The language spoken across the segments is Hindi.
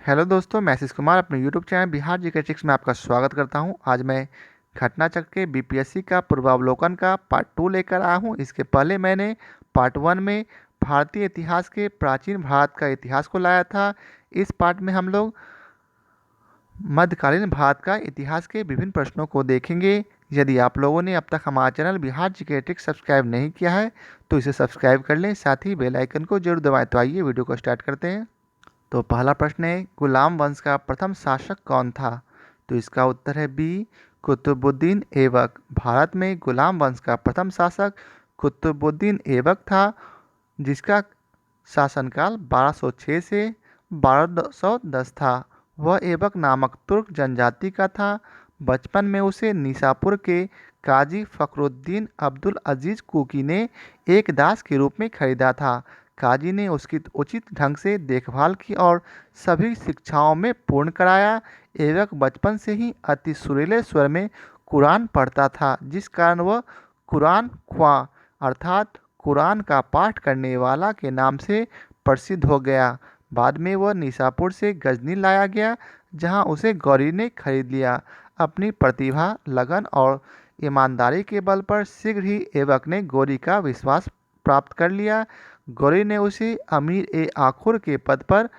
हेलो दोस्तों, मैं आशीष कुमार अपने YouTube channel Bihar GK tricks में आपका स्वागत करता हूं। आज मैं घटना चक्र के बीपीएससी का पूर्वावलोकन का पार्ट 2 लेकर आया हूं। इसके पहले मैंने पार्ट 1 में भारतीय इतिहास के प्राचीन भारत का इतिहास को लाया था। इस पार्ट में हम लोग मध्यकालीन भारत का इतिहास के विभिन्न प्रश्नों को देखेंगे। यदि आप लोगों ने अब तक हमारा channel Bihar GK tricks subscribe नहीं किया है तो इसे सब्सक्राइब कर लें, साथ ही बेल आइकन को जरूर दबाएं। तो आइए वीडियो को स्टार्ट करते हैं। तो पहला प्रश्न है, गुलाम वंश का प्रथम शासक कौन था? तो इसका उत्तर है बी, कुतुबुद्दीन ऐबक। भारत में गुलाम वंश का प्रथम शासक कुतुबुद्दीन ऐबक था, जिसका शासनकाल 1206 से 1210 था। वह ऐबक नामक तुर्क जनजाति का था। बचपन में उसे निशापुर के काजी फखरुद्दीन अब्दुल अजीज कुकी ने एक दास के रूप में खरीदा था। काजी ने उसकी उचित ढंग से देखभाल की और सभी शिक्षाओं में पूर्ण कराया। ऐबक बचपन से ही अति सुरीले स्वर में कुरान पढ़ता था, जिस कारण वह कुरान ख्वां अर्थात कुरान का पाठ करने वाला के नाम से प्रसिद्ध हो गया। बाद में वह निशापुर से गजनी लाया गया, जहां उसे गौरी ने खरीद लिया। अपनी प्रतिभा, लगन और ईमानदारी के बल पर शीघ्र ही ऐबक ने गौरी का विश्वास प्राप्त कर लिया। गौरी ने उसे अमीर ए आखुर के पद पर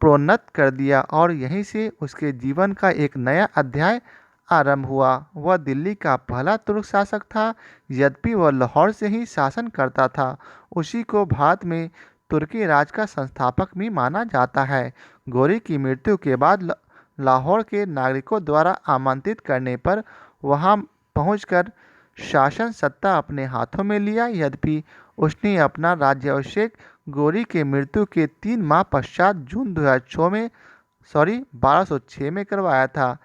प्रोन्नत कर दिया और यहीं से उसके जीवन का एक नया अध्याय आरंभ हुआ। वह दिल्ली का पहला तुर्क शासक था। यद्यपि वह लाहौर से ही शासन करता था, उसी को भारत में तुर्की राज का संस्थापक भी माना जाता है। गौरी की मृत्यु के बाद लाहौर के नागरिकों द्वारा आमंत्रित करने पर वहां पहुंचकर शासन सत्ता अपने हाथों में लिया। यद्यपि उसने अपना राज्याभिषेक गौरी के मृत्यु के 3 माह पश्चात जून 1206 में करवाया था।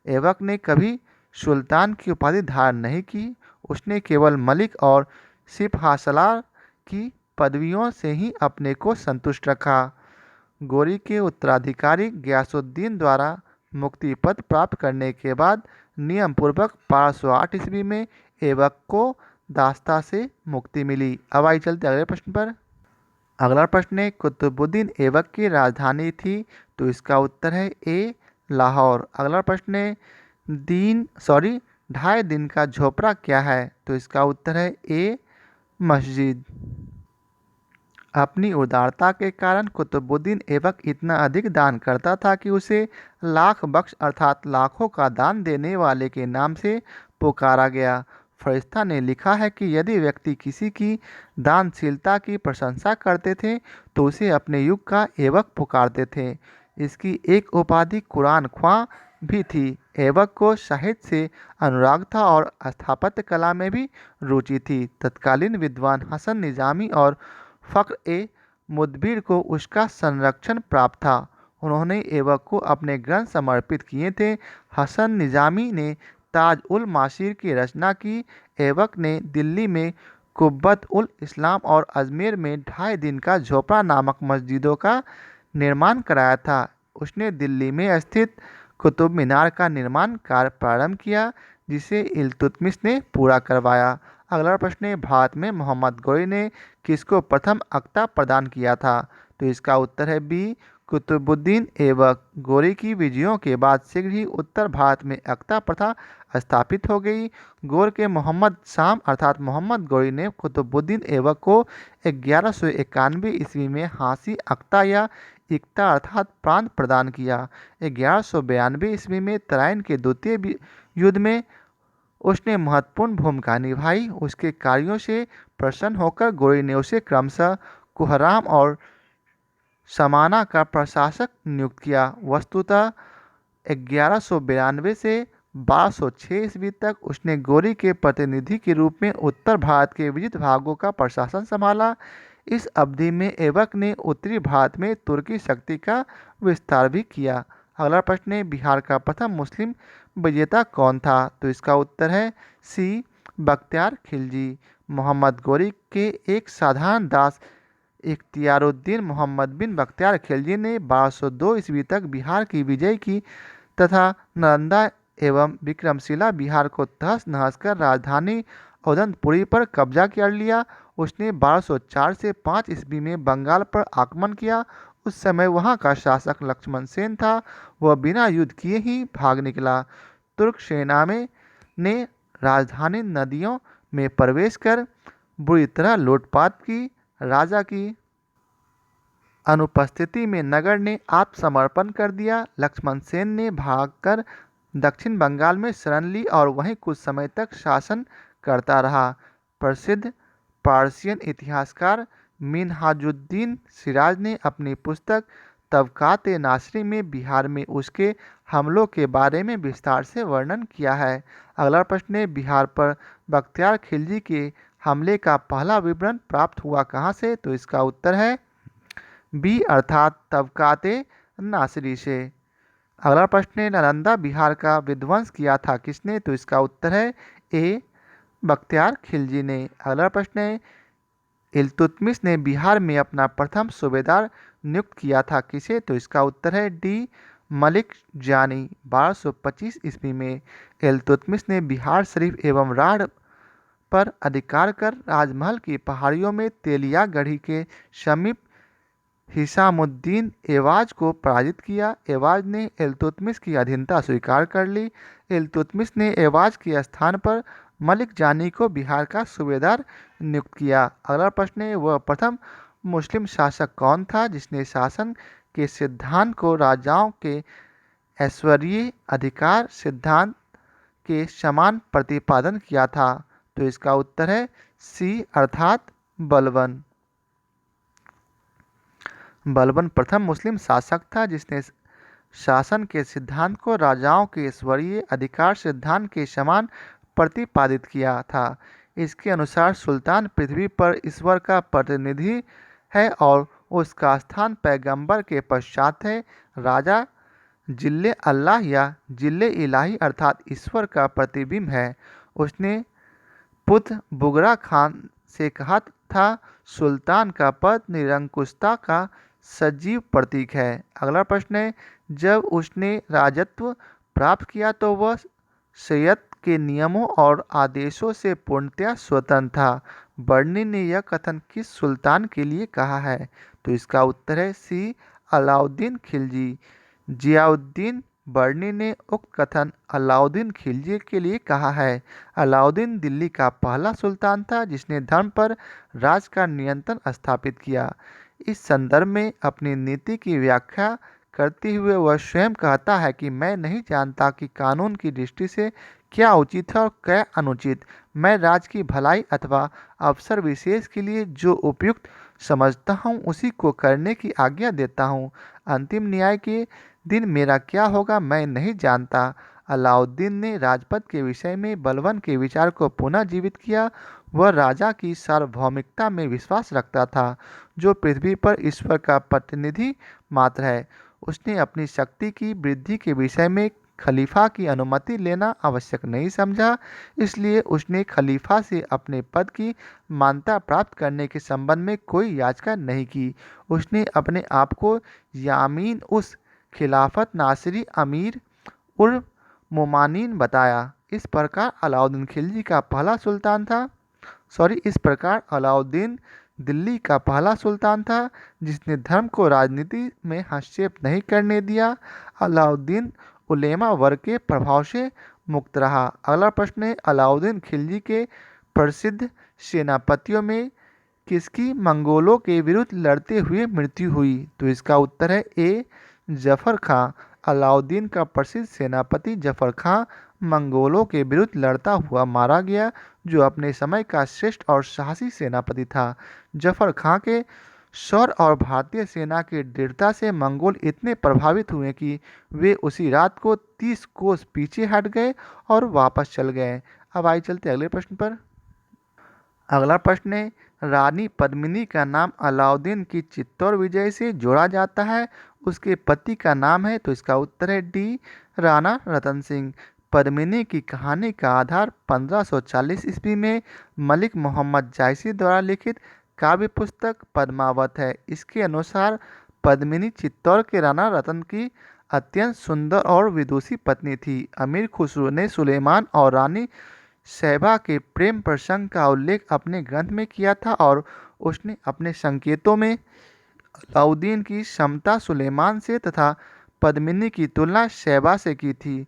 ऐबक ने कभी सुल्तान की उपाधि धारण नहीं की। उसने केवल मलिक और सिपहासलार की पदवियों से ही अपने को संतुष्ट रखा। गौरी के उत्तराधिकारी गयासुद्दीन द्वारा मुक्ति पद प्राप्त करने के बाद नियम पूर्वक 1208 ईस्वी में ऐबक को दास्ता से मुक्ति मिली। अब आई चलते अगले प्रश्न पर। अगला प्रश्न है, कुतुबुद्दीन ऐबक की राजधानी थी? तो इसका उत्तर है ए, लाहौर। अगला प्रश्न है, 2.5 दिन का झोपड़ा क्या है? तो इसका उत्तर है ए, मस्जिद। अपनी उदारता के कारण कुतुबुद्दीन ऐबक इतना अधिक दान करता था कि उसे लाख बख्श अर्थात लाखों का दान देने वाले के नाम से पुकारा गया। फरिश्ता ने लिखा है कि यदि व्यक्ति किसी की दानशीलता की प्रशंसा करते थे तो उसे अपने युग का ऐबक पुकारते थे। इसकी एक उपाधि कुरान ख्वां भी थी। ऐबक को साहित्य से अनुराग था और स्थापत्य कला में भी रुचि थी। तत्कालीन विद्वान हसन निजामी और फ़ख्र ए मुदबिर को उसका संरक्षण प्राप्त था। उन्होंने ऐबक को अपने ग्रंथ समर्पित किए थे। हसन निजामी ने ताज उल मासीर की रचना की। ऐबक ने दिल्ली में कुब्बत उल इस्लाम और अजमेर में 2.5 दिन का झोपड़ा नामक मस्जिदों का निर्माण कराया था। उसने दिल्ली में स्थित कुतुब मीनार का निर्माण कार्य प्रारंभ किया, जिसे इल्तुतमिश ने पूरा करवाया। अगला प्रश्न है, भारत में मोहम्मद गौरी ने किसको प्रथम अक्ता प्रदान किया था? तो इसका उत्तर है बी, कुतुबुद्दीन ऐबक। गौरी की विजयों के बाद शीघ्र ही उत्तर भारत में अक्ता प्रथा स्थापित हो गई। गौर के मोहम्मद शाम अर्थात मोहम्मद गौरी ने कुतुबुद्दीन ऐबक को 1191 ईस्वी में हांसी अक्ता या इक्ता अर्थात प्रांत प्रदान किया। 1192 ईस्वी में तराइन के द्वितीय युद्ध में उसने महत्वपूर्ण भूमिका निभाई। उसके कार्यों से प्रसन्न होकर गौरी ने उसे क्रमशः कुहराम और समाना का प्रशासक नियुक्त किया। वस्तुतः 1192 से 1206 ईस्वी तक उसने गौरी के प्रतिनिधि के रूप में उत्तर भारत के विविध भागों का प्रशासन संभाला। इस अवधि में ऐबक ने उत्तरी भारत में तुर्की शक्ति का विस्तार भी किया। अगला प्रश्न है, बिहार का प्रथम मुस्लिम विजेता कौन था? तो इसका उत्तर है सी, बख्तियार खिलजी। मोहम्मद गौरी के एक साधारण दास इख्तियारुद्दीन मोहम्मद बिन बख्तियार खिलजी ने 1202 ईस्वी तक बिहार की विजय की तथा नालंदा एवं विक्रमशिला बिहार को तहस नहस कर राजधानी औदंतपुरी पर कब्जा कर लिया। उसने 1204 से 5 ईस्वी में बंगाल पर आक्रमण किया उस समय वहां का शासक लक्ष्मण सेन था। वह बिना युद्ध किए ही भाग निकला। तुर्क सेना में ने राजधानी नदियों में प्रवेश कर बुरी तरह लूटपाट की। राजा की अनुपस्थिति में नगर ने आत्मसमर्पण कर दिया। लक्ष्मण सेन ने भागकर दक्षिण बंगाल में शरण ली और वहीं कुछ समय तक शासन करता रहा। प्रसिद्ध पार्सियन इतिहासकार मिन्हाजुद्दीन सिराज ने अपनी पुस्तक तबकात-ए नासरी में बिहार में उसके हमलों के बारे में विस्तार से वर्णन किया है। अगला प्रश्न है, बिहार पर बख्तियार खिलजी के हमले का पहला विवरण प्राप्त हुआ कहाँ से? तो इसका उत्तर है बी अर्थात तबकात-ए नासरी से। अगला प्रश्न है, नालंदा बिहार का विध्वंस किया था किसने? तो इसका उत्तर है ए बख्तियार खिलजी ने। अगला प्रश्न है, इल्तुतमिश ने बिहार में अपना प्रथम सूबेदार नियुक्त किया था किसे? तो इसका उत्तर है डी मलिक जानी। 1225 ईस्वी में इल्तुतमिश ने बिहार शरीफ एवं राढ़ पर अधिकार कर राजमहल की पहाड़ियों में तेलिया गढ़ी के समीप हिसामुद्दीन एवाज को पराजित किया। एवाज ने इल्तुतमिश की अधीनता स्वीकार कर ली। इल्तुतमिश ने एवाज के स्थान पर मलिक जानी को बिहार का सूबेदार नियुक्त किया। अगला प्रश्न है, वह प्रथम मुस्लिम शासक कौन था जिसने शासन के सिद्धांत को राजाओं के ऐश्वर्यीय अधिकार सिद्धांत के समान प्रतिपादन किया था? तो इसका उत्तर है सी अर्थात बलबन। बलबन प्रथम मुस्लिम शासक था जिसने शासन के सिद्धांत को राजाओं के ईश्वरीय अधिकार सिद्धांत के समान प्रतिपादित किया था। इसके अनुसार सुल्तान पृथ्वी पर ईश्वर का प्रतिनिधि है और उसका स्थान पैगंबर के पश्चात है। राजा जिल्ले अल्लाह या जिल्ले इलाही अर्थात ईश्वर का प्रतिबिंब है। उसने पुत्र बुगरा खान से कहा था, सुल्तान का पद निरंकुशता का सजीव प्रतीक है। अगला प्रश्न है, जब उसने राजत्व प्राप्त किया तो वह शरीयत के नियमों और आदेशों से पूर्णतया स्वतंत्र था। बर्नी ने यह कथन किस सुल्तान के लिए कहा है? तो इसका उत्तर है सी अलाउद्दीन खिलजी। जियाउद्दीन बर्नी ने उक्त कथन अलाउद्दीन खिलजी के लिए कहा है। अलाउद्दीन दिल्ली का पहला सुल्तान था जिसने धर्म पर राज का नियंत्रण स्थापित किया। इस संदर्भ में अपनी नीति की व्याख्या करते हुए वह स्वयं कहता है कि मैं नहीं जानता कि कानून की दृष्टि से क्या उचित है और क्या अनुचित। मैं राज्य की भलाई अथवा अवसर विशेष के लिए जो उपयुक्त समझता हूँ उसी को करने की आज्ञा देता हूँ। अंतिम न्याय के दिन मेरा क्या होगा मैं नहीं जानता। अलाउद्दीन ने राजपद के विषय में बलबन के विचार को पुनः जीवित किया। वह राजा की सार्वभौमिकता में विश्वास रखता था जो पृथ्वी पर ईश्वर का प्रतिनिधि मात्र है। उसने अपनी शक्ति की वृद्धि के विषय में खलीफा की अनुमति लेना आवश्यक नहीं समझा, इसलिए उसने खलीफा से अपने पद की मान्यता प्राप्त करने के संबंध में कोई याचना नहीं की। उसने अपने आप को यामीन उस खिलाफत नासिरी अमीर उल मोमानीन बताया। इस प्रकार अलाउद्दीन दिल्ली का पहला सुल्तान था जिसने धर्म को राजनीति में हस्तक्षेप नहीं करने दिया। अलाउद्दीन उलेमा वर्ग के प्रभाव से मुक्त रहा। अगला प्रश्न है, अलाउद्दीन खिलजी के प्रसिद्ध सेनापतियों में किसकी मंगोलों के विरुद्ध लड़ते हुए मृत्यु हुई? तो इसका उत्तर है ए जफर खां। अलाउद्दीन का प्रसिद्ध सेनापति जफर खां मंगोलों के विरुद्ध लड़ता हुआ मारा गया, जो अपने समय का श्रेष्ठ और साहसी सेनापति था। जफर खां के शौर्य और भारतीय सेना की दृढ़ता से मंगोल इतने प्रभावित हुए कि वे उसी रात को 30 कोस पीछे हट गए और वापस चल गए। अब आइए चलते अगले प्रश्न पर। अगला प्रश्न है, रानी पद्मिनी का नाम अलाउद्दीन की चित्तौड़ विजय से जोड़ा जाता है, उसके पति का नाम है? तो इसका उत्तर है डी राणा रतन सिंह। पद्मिनी की कहानी का आधार 1540 ईस्वी में मलिक मोहम्मद जायसी द्वारा लिखित काव्य पुस्तक पद्मावत है। इसके अनुसार पद्मिनी चित्तौड़ के राणा रतन की अत्यंत सुंदर और विदुषी पत्नी थी। अमीर खुसरो ने सुलेमान और रानी शैबा के प्रेम प्रसंग का उल्लेख अपने ग्रंथ में किया था और उसने अपने संकेतों में अलाउद्दीन की क्षमता सुलेमान से तथा पद्मिनी की तुलना शैबा से की थी।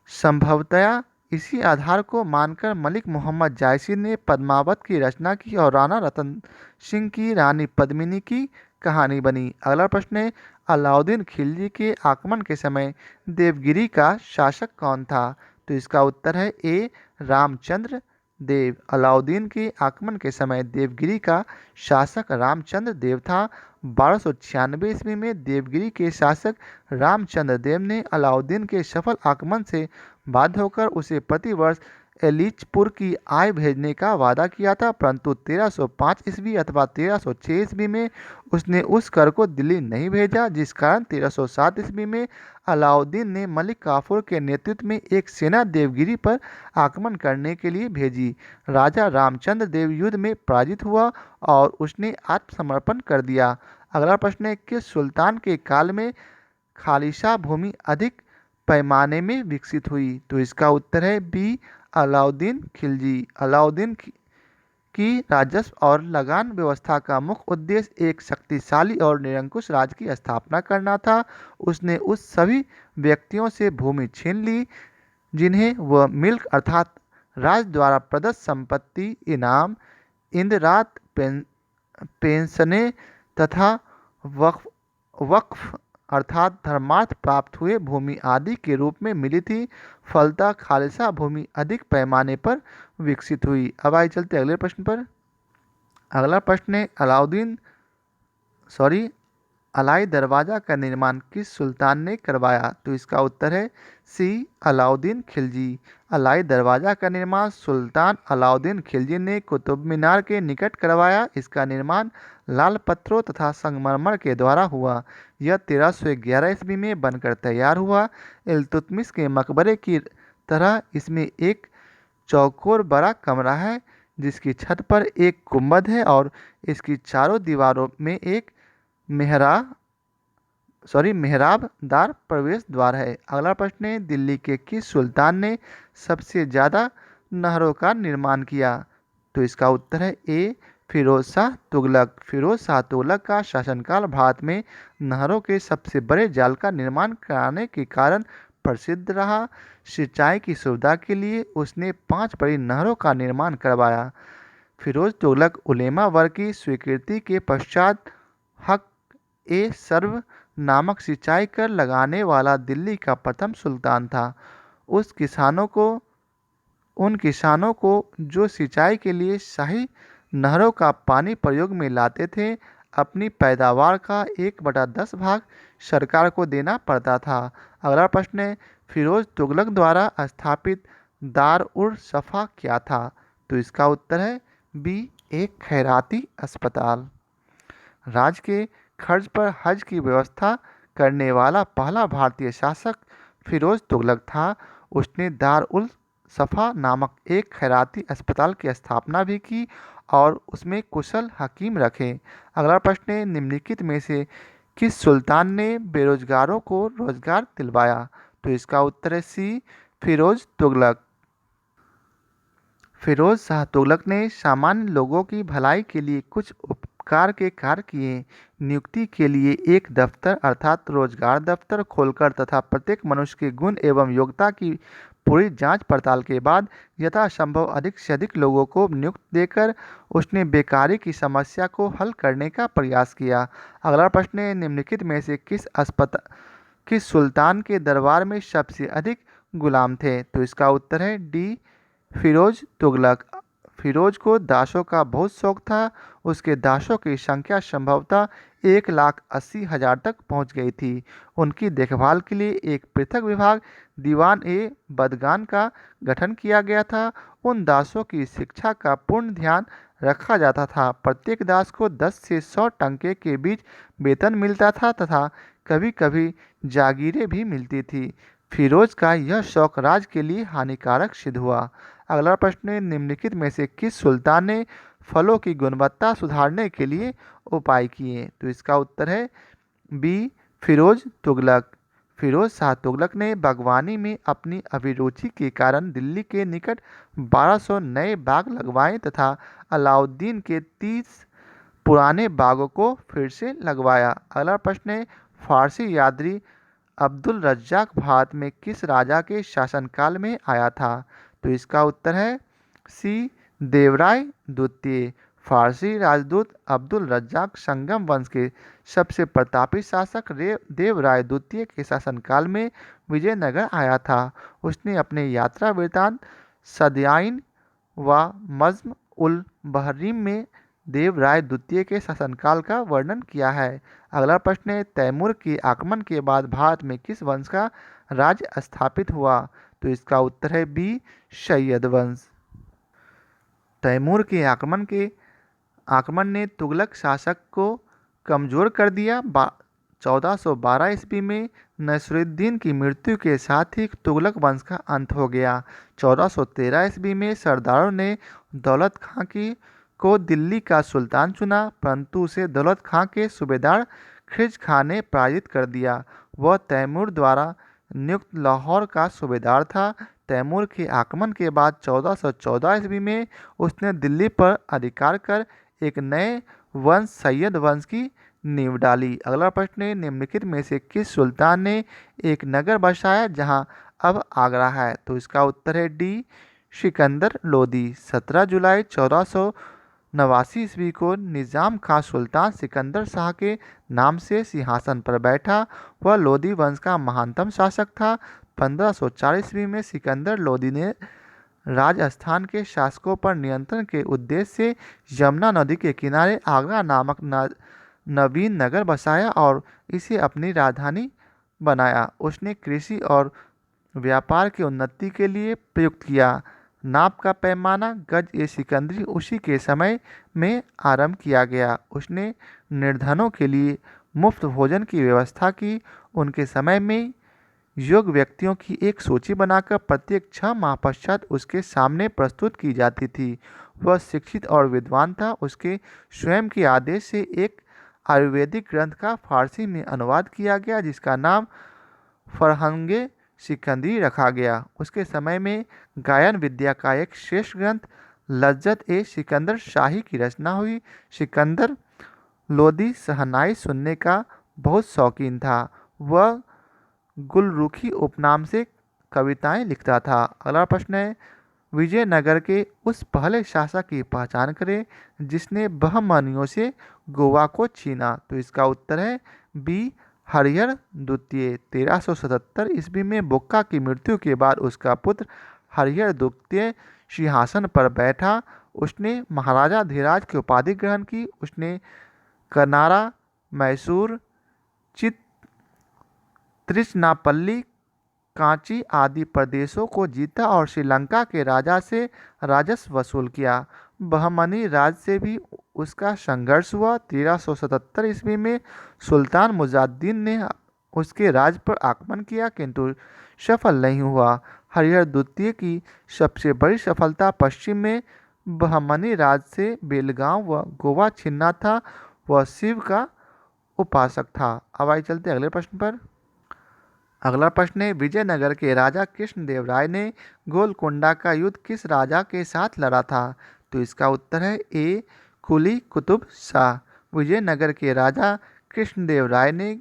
संभवतया इसी आधार को मानकर मलिक मोहम्मद जायसी ने पद्मावत की रचना की और राणा रतन सिंह की रानी पद्मिनी की कहानी बनी। अगला प्रश्न है, अलाउद्दीन खिलजी के आक्रमण के समय देवगिरी का शासक कौन था? तो इसका उत्तर है ए रामचंद्र देव। अलाउद्दीन के आक्रमण के समय देवगिरी का शासक रामचंद्र देव था। 1296 ईस्वी में देवगिरी के शासक रामचंद्र देव ने अलाउद्दीन के सफल आक्रमण से बाध्य होकर उसे प्रतिवर्ष एलिचपुर की आय भेजने का वादा किया था, परंतु 1305 ईस्वी अथवा 1306 ईस्वी में उसने उस कर को दिल्ली नहीं भेजा, जिस कारण 1307 ईस्वी में अलाउद्दीन ने मलिक काफूर के नेतृत्व में एक सेना देवगिरी पर आक्रमण करने के लिए भेजी। राजा रामचंद्र देव युद्ध में पराजित हुआ और उसने आत्मसमर्पण कर दिया। अगला प्रश्न है, किस सुल्तान के काल में खालिशा भूमि अधिक पैमाने में विकसित हुई? तो इसका उत्तर है बी अलाउद्दीन खिलजी। अलाउद्दीन की राजस्व और लगान व्यवस्था का मुख्य उद्देश्य एक शक्तिशाली और निरंकुश राज्य की स्थापना करना था। उसने उस सभी व्यक्तियों से भूमि छीन ली जिन्हें वह मिल्क अर्थात राज द्वारा प्रदत्त संपत्ति, इनाम, इंदरात, पेंशनें तथा वक्फ वक्फ अर्थात धर्मार्थ प्राप्त हुए भूमि आदि के रूप में मिली थी। फलतः खालसा भूमि अधिक पैमाने पर विकसित हुई। अब आइए चलते अगले प्रश्न पर। अगला प्रश्न है, अलाई दरवाज़ा का निर्माण किस सुल्तान ने करवाया? तो इसका उत्तर है सी अलाउद्दीन खिलजी। अलाई दरवाज़ा का निर्माण सुल्तान अलाउद्दीन खिलजी ने कुतुब मीनार के निकट करवाया। इसका निर्माण लाल पत्थरों तथा संगमरमर के द्वारा हुआ। यह 1311 ईस्वी में बनकर तैयार हुआ। इल्तुतमिश के मकबरे की तरह इसमें एक चौकोर बड़ा कमरा है जिसकी छत पर एक गुंबद है और इसकी चारों दीवारों में एक मेहराबदार प्रवेश द्वार है। अगला प्रश्न है, दिल्ली के किस सुल्तान ने सबसे ज़्यादा नहरों का निर्माण किया? तो इसका उत्तर है ए फिरोज शाह तुगलक। फिरोज शाह तुगलक का शासनकाल भारत में नहरों के सबसे बड़े जाल का निर्माण कराने के कारण प्रसिद्ध रहा। सिंचाई की सुविधा के लिए उसने 5 बड़ी नहरों का निर्माण करवाया। फिरोज तुगलक उलेमा वर्ग की स्वीकृति के पश्चात हक ए सर्व नामक सिंचाई कर लगाने वाला दिल्ली का प्रथम सुल्तान था। उन किसानों को जो सिंचाई के लिए शाही नहरों का पानी प्रयोग में लाते थे, अपनी पैदावार का 1/10 भाग सरकार को देना पड़ता था। अगला प्रश्न है, फिरोज तुगलक द्वारा स्थापित दार उर सफ़ा क्या था? तो इसका उत्तर है बी एक खैराती अस्पताल। राज्य के खर्च पर हज की व्यवस्था करने वाला पहला भारतीय शासक फिरोज तुगलक था। उसने दार उल सफ़ा नामक एक खैराती अस्पताल की स्थापना भी की और उसमें कुशल हकीम रखे। अगला प्रश्न है, निम्नलिखित में से किस सुल्तान ने बेरोजगारों को रोजगार दिलवाया? तो इसका उत्तर है सी फिरोज तुगलक। फिरोज शाह तुगलक ने सामान्य लोगों की भलाई के लिए कुछ उपकार के कार्य किए। नियुक्ति के लिए एक दफ्तर अर्थात रोजगार दफ्तर खोलकर तथा प्रत्येक मनुष्य के गुण एवं योग्यता की पूरी जांच पड़ताल के बाद यथासंभव अधिक से अधिक लोगों को नियुक्त देकर उसने बेकारी की समस्या को हल करने का प्रयास किया। अगला प्रश्न है, निम्नलिखित में से किस सुल्तान के दरबार में सबसे अधिक गुलाम थे? तो इसका उत्तर है डी फिरोज तुगलक। फिरोज को दासों का बहुत शौक था। उसके दासों की संख्या संभवतः 1,80,000 तक पहुंच गई थी। उनकी देखभाल के लिए एक पृथक विभाग दीवान ए बदगान का गठन किया गया था। उन दासों की शिक्षा का पूर्ण ध्यान रखा जाता था। प्रत्येक दास को 10 से 100 टंके के बीच वेतन मिलता था तथा कभी कभी जागीरें भी मिलती थी। फिरोज का यह शौक राज्य के लिए हानिकारक सिद्ध हुआ। अगला प्रश्न है, निम्नलिखित में से किस सुल्तान ने फलों की गुणवत्ता सुधारने के लिए उपाय किए? तो इसका उत्तर है बी फिरोज तुगलक। फिरोज शाह तुगलक ने बागवानी में अपनी अभिरुचि के कारण दिल्ली के निकट 1200 नए बाग लगवाए तथा अलाउद्दीन के पुराने बागों को फिर से लगवाया। अगला प्रश्न है, फारसी यात्री अब्दुल रज्जाक भारत में किस राजा के शासनकाल में आया था? तो इसका उत्तर है सी, देवराय द्वितीय। फारसी राजदूत अब्दुल रज्जाक संगम वंश के सबसे प्रतापी शासक देवराय द्वितीय के शासनकाल में विजयनगर आया था। उसने अपने यात्रा वृत्तांत सदयाइन व मज़्म उल बहरीन में देवराय द्वितीय के शासनकाल का वर्णन किया है। अगला प्रश्न है, तैमूर के आक्रमण के बाद भारत में किस वंश का राज्य स्थापित हुआ? तो इसका उत्तर है बी, सैयद वंश। तैमूर के आक्रमण ने तुगलक शासक को कमजोर कर दिया। 1412 ईस्वी में नसरुद्दीन की मृत्यु के साथ ही तुगलक वंश का अंत हो गया। 1413 ईस्वी में सरदारों ने दौलत खां को दिल्ली का सुल्तान चुना, परंतु उसे दौलत खां के सूबेदार खिज खां ने पराजित कर दिया। वह तैमूर द्वारा नियुक्त लाहौर का सूबेदार था। तैमूर के आक्रमण के बाद 1414 ईस्वी में उसने दिल्ली पर अधिकार कर एक नए वंश सैयद वंश की नींव डाली। अगला प्रश्न है, निम्नलिखित में से किस सुल्तान ने एक नगर बसाया जहां अब आगरा है? तो इसका उत्तर है डी, सिकंदर लोदी। 17 जुलाई 1489 ईस्वी को निज़ाम खां सुल्तान सिकंदर शाह के नाम से सिंहासन पर बैठा। वह लोदी वंश का महानतम शासक था। 1504 ईस्वी में सिकंदर लोदी ने राजस्थान के शासकों पर नियंत्रण के उद्देश्य से यमुना नदी के किनारे आगरा नामक नवीन नगर बसाया और इसे अपनी राजधानी बनाया। उसने कृषि और व्यापार की उन्नति के लिए प्रयुक्त किया। नाप का पैमाना गज ए सिकंदरी उसी के समय में आरंभ किया गया। उसने निर्धनों के लिए मुफ्त भोजन की व्यवस्था की। उनके समय में योग्य व्यक्तियों की एक सूची बनाकर प्रत्येक 6 माह पश्चात उसके सामने प्रस्तुत की जाती थी। वह शिक्षित और विद्वान था। उसके स्वयं के आदेश से एक आयुर्वेदिक ग्रंथ का फारसी में अनुवाद किया गया जिसका नाम फरहंगे सिकंदरी रखा गया। उसके समय में गायन विद्या का एक श्रेष्ठ ग्रंथ लज्जत ए सिकंदर शाही की रचना हुई। सिकंदर लोदी शहनाई सुनने का बहुत शौकीन था। वह गुलरुखी उपनाम से कविताएं लिखता था। अगला प्रश्न है, विजयनगर के उस पहले शासक की पहचान करें जिसने बहमनियों से गोवा को छीना। तो इसका उत्तर है बी, हरिहर द्वितीय। 1377 ईस्वी में बुक्का की मृत्यु के बाद उसका पुत्र हरिहर द्वितीय सिंहासन पर बैठा। उसने महाराजा धीराज की उपाधि ग्रहण की। उसने कनारा, मैसूर, त्रिचनापल्ली, कांची आदि प्रदेशों को जीता और श्रीलंका के राजा से राजस्व वसूल किया। बहमनी राज से भी उसका संघर्ष हुआ। 1377 ईस्वी में सुल्तान मुजाद्दीन ने उसके राज पर आक्रमण किया किंतु सफल नहीं हुआ। हरिहर द्वितीय की सबसे बड़ी सफलता पश्चिम में बहमनी राज से बेलगांव व गोवा छीनना था। वह शिव का उपासक था। अब आइए चलते अगले प्रश्न पर। अगला प्रश्न है, विजयनगर के राजा कृष्णदेवराय ने गोलकोंडा का युद्ध किस राजा के साथ लड़ा था? तो इसका उत्तर है ए, कुली कुतुब शाह। विजयनगर के राजा कृष्णदेवराय ने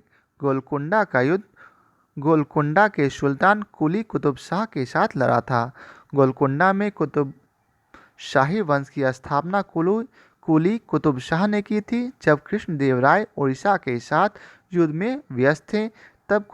गोलकोंडा के सुल्तान कुली कुतुब शाह के साथ लड़ा था। गोलकोंडा में कुतुब शाही वंश की स्थापना कुली कुतुब शाह ने की थी। जब कृष्णदेवराय उड़ीसा के साथ युद्ध में व्यस्त थे तब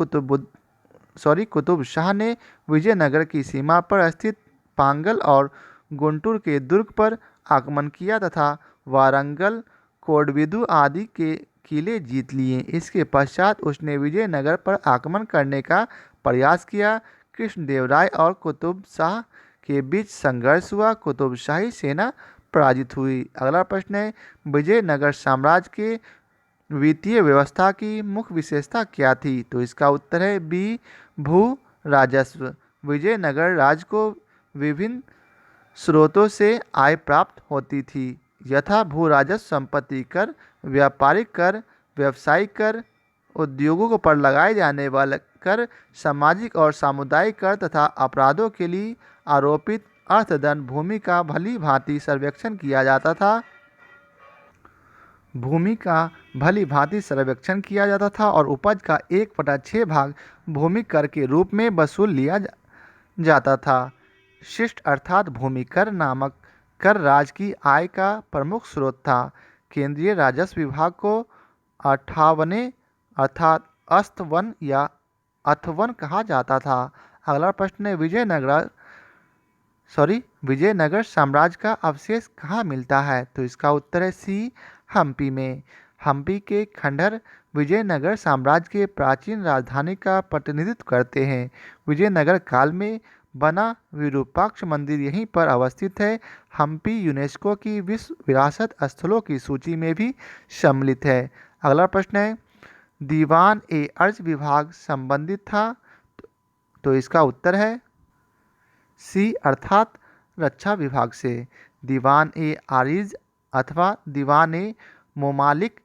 कुतुब शाह ने विजयनगर की सीमा पर स्थित पांगल और गुंटूर के दुर्ग पर आक्रमण किया तथा वारंगल, कोडविदु आदि के किले जीत लिए। इसके पश्चात उसने विजयनगर पर आक्रमण करने का प्रयास किया। कृष्णदेवराय और कुतुब शाह के बीच संघर्ष हुआ। कुतुब शाही सेना पराजित हुई। अगला प्रश्न है, विजयनगर साम्राज्य के वित्तीय व्यवस्था की मुख्य विशेषता क्या थी? तो इसका उत्तर है बी, भू राजस्व। विजयनगर राज्य को विभिन्न स्रोतों से आय प्राप्त होती थी यथा भू राजस्व, संपत्ति कर, व्यापारिक कर, व्यवसायिक कर, उद्योगों पर लगाए जाने वाले कर, सामाजिक और सामुदायिक कर तथा अपराधों के लिए आरोपित अर्थदंड भूमि का भली भांति सर्वेक्षण किया जाता था। भूमि का भली भांति सर्वेक्षण किया जाता था और उपज का 1/6 भाग भूमि कर के रूप में वसूल लिया जाता था। शिष्ट अर्थात भूमि कर नामक कर राज्य की आय का प्रमुख स्रोत था। केंद्रीय राजस्व विभाग को 58वें अर्थात अस्तवन या अथवन कहा जाता था। अगला प्रश्न है, विजयनगर साम्राज्य का अवशेष कहाँ मिलता है? तो इसका उत्तर है सी, हम्पी में। हम्पी के खंडहर विजयनगर साम्राज्य के प्राचीन राजधानी का प्रतिनिधित्व करते हैं। विजयनगर काल में बना विरूपाक्ष मंदिर यहीं पर अवस्थित है। हम्पी यूनेस्को की विश्व विरासत स्थलों की सूची में भी सम्मिलित है। अगला प्रश्न है, दीवान ए अर्ज विभाग संबंधित था? तो इसका उत्तर है सी अर्थात रक्षा विभाग से। दीवान ए आरिज अथवा दीवान ए ममालिक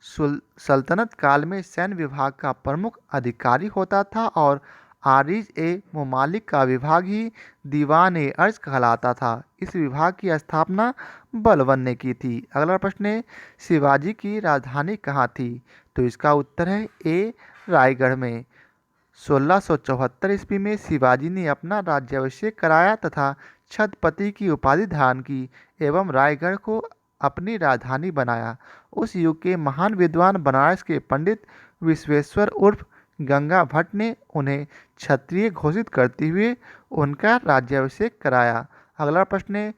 सल्तनत काल में सैन्य विभाग का प्रमुख अधिकारी होता था और आरिज ए ममालिक का विभाग ही दीवान ए अर्ज कहलाता था। इस विभाग की स्थापना बलबन ने की थी। अगला प्रश्न है, शिवाजी की राजधानी कहाँ थी? तो इसका उत्तर है ए, रायगढ़ में। 1674 ईस्वी में शिवाजी ने अपना राज्याभिषेक कराया तथा छत्रपति की उपाधि धारण की एवं रायगढ़ को अपनी राजधानी बनाया। उस युग के महान विद्वान बनारस के पंडित विश्वेश्वर उर्फ गंगा भट्ट ने उन्हें क्षत्रिय घोषित करते हुए उनका राज्याभिषेक कराया। अगला प्रश्न है,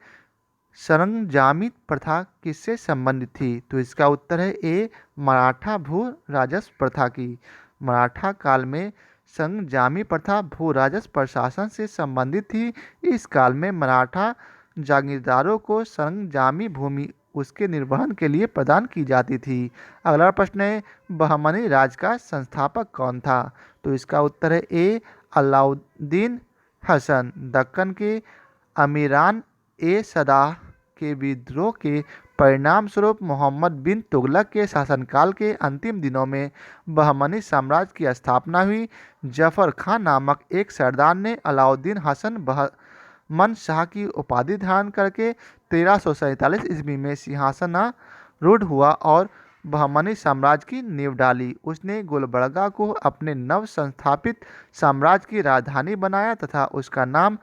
सरंजामी प्रथा किससे संबंधित थी? तो इसका उत्तर है ए, मराठा भू राजस्व प्रथा की। मराठा काल में संजामी प्रथा भू राजस्व प्रशासन से संबंधित थी। इस काल में मराठा जागीरदारों को संजामी भूमि उसके निर्वहन के लिए प्रदान की जाती थी। अगला प्रश्न है, बहमनी राज का संस्थापक कौन था? तो इसका उत्तर है ए, अलाउद्दीन हसन। दक्कन के अमीरान ए सदाह के विद्रोह के परिणाम स्वरूप मोहम्मद बिन तुगलक के शासनकाल के अंतिम दिनों में बहमनी साम्राज्य की स्थापना हुई। जफर खान नामक एक सरदार ने अलाउद्दीन हसन बहमन शाह की उपाधि धारण करके 1347 ईस्वी में सिंहासनारूढ़ हुआ और बहमनी साम्राज्य की नींव डाली। उसने गुलबर्गा को अपने नव संस्थापित साम्राज्य की राजधानी बनाया तथा उसका नाम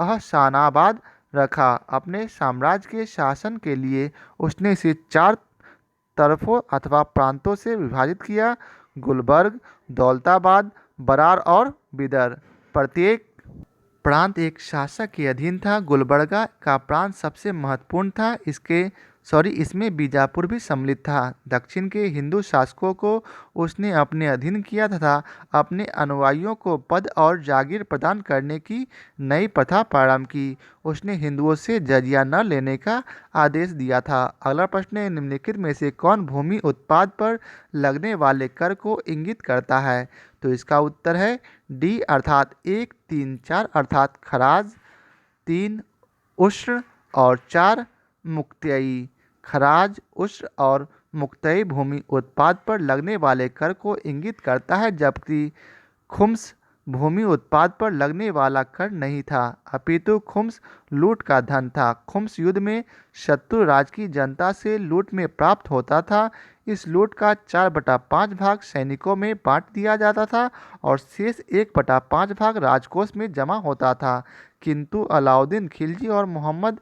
अहसानाबाद रखा। अपने साम्राज्य के शासन के लिए उसने इसे 4 तरफों अथवा प्रांतों से विभाजित किया: गुलबर्ग, दौलताबाद, बरार और बिदर। प्रत्येक प्रांत एक शासक के अधीन था। गुलबर्गा का प्रांत सबसे महत्वपूर्ण था। इसमें बीजापुर भी सम्मिलित था। दक्षिण के हिंदू शासकों को उसने अपने अधीन किया तथा अपने अनुयायियों को पद और जागीर प्रदान करने की नई प्रथा प्रारंभ की। उसने हिंदुओं से जजिया न लेने का आदेश दिया था। अगला प्रश्न है, निम्नलिखित में से कौन भूमि उत्पाद पर लगने वाले कर को इंगित करता है? तो इसका उत्तर है डी अर्थात 1, 3, 4 अर्थात खराज, 3 उष्ण और 4 मुक्तई। खराज, उष्ण और मुक्तई भूमि उत्पाद पर लगने वाले कर को इंगित करता है, जबकि खुम्स भूमि उत्पाद पर लगने वाला कर नहीं था, अपितु खुम्स लूट का धन था। खुम्स युद्ध में शत्रु राज्य की जनता से लूट में प्राप्त होता था। इस लूट का 4/5 भाग सैनिकों में बांट दिया जाता था और शेष 1/5 भाग राजकोष में जमा होता था। किंतु अलाउद्दीन खिलजी और मोहम्मद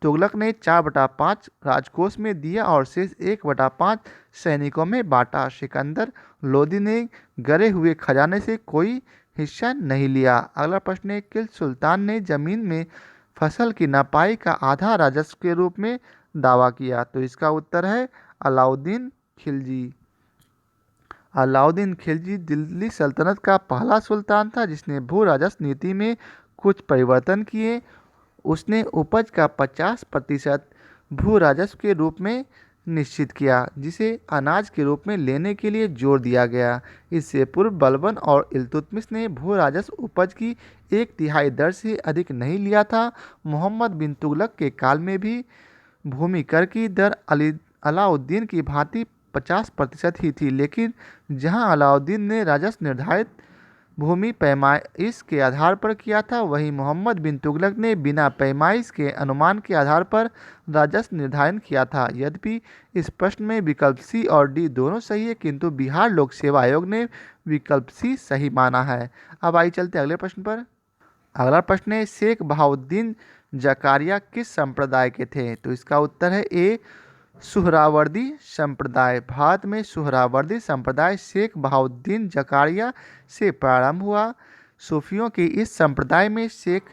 तुगलक ने 4/5 राजकोष में दिया और शेष 1/5 सैनिकों में बांटा। सिकंदर लोदी ने गरे हुए खजाने से कोई हिस्सा नहीं लिया। अगला प्रश्न है, किस सुल्तान ने जमीन में फसल की नपाई का आधा राजस्व के रूप में दावा किया? तो इसका उत्तर है अलाउद्दीन खिलजी। अलाउद्दीन खिलजी दिल्ली सल्तनत का पहला सुल्तान था जिसने भू राजस्व नीति में कुछ परिवर्तन किए। उसने उपज का 50% भू राजस्व के रूप में निश्चित किया, जिसे अनाज के रूप में लेने के लिए जोर दिया गया। इससे पूर्व बलबन और इल्तुतमिश ने भू राजस्व उपज की 1/3 दर से अधिक नहीं लिया था। मोहम्मद बिन तुगलक के काल में भी भूमि कर की दर अलाउद्दीन की भांति 50% ही थी, लेकिन जहां अलाउद्दीन ने राजस्व निर्धारित भूमि पैमाइश के आधार पर किया था, वहीं मोहम्मद बिन तुगलक ने बिना पैमाइश के अनुमान के आधार पर राजस्व निर्धारण किया था। यद्यपि इस प्रश्न में विकल्प सी और डी दोनों सही है, किंतु बिहार लोक सेवा आयोग ने विकल्प सी सही माना है। अब आइए चलते अगले प्रश्न पर। अगला प्रश्न है, शेख बहाउद्दीन जकारिया किस संप्रदाय के थे? तो इसका उत्तर है ए सुहरावर्दी संप्रदाय। भारत में सुहरावर्दी संप्रदाय शेख बहाउद्दीन जकारिया से प्रारंभ हुआ। सूफियों के इस संप्रदाय में शेख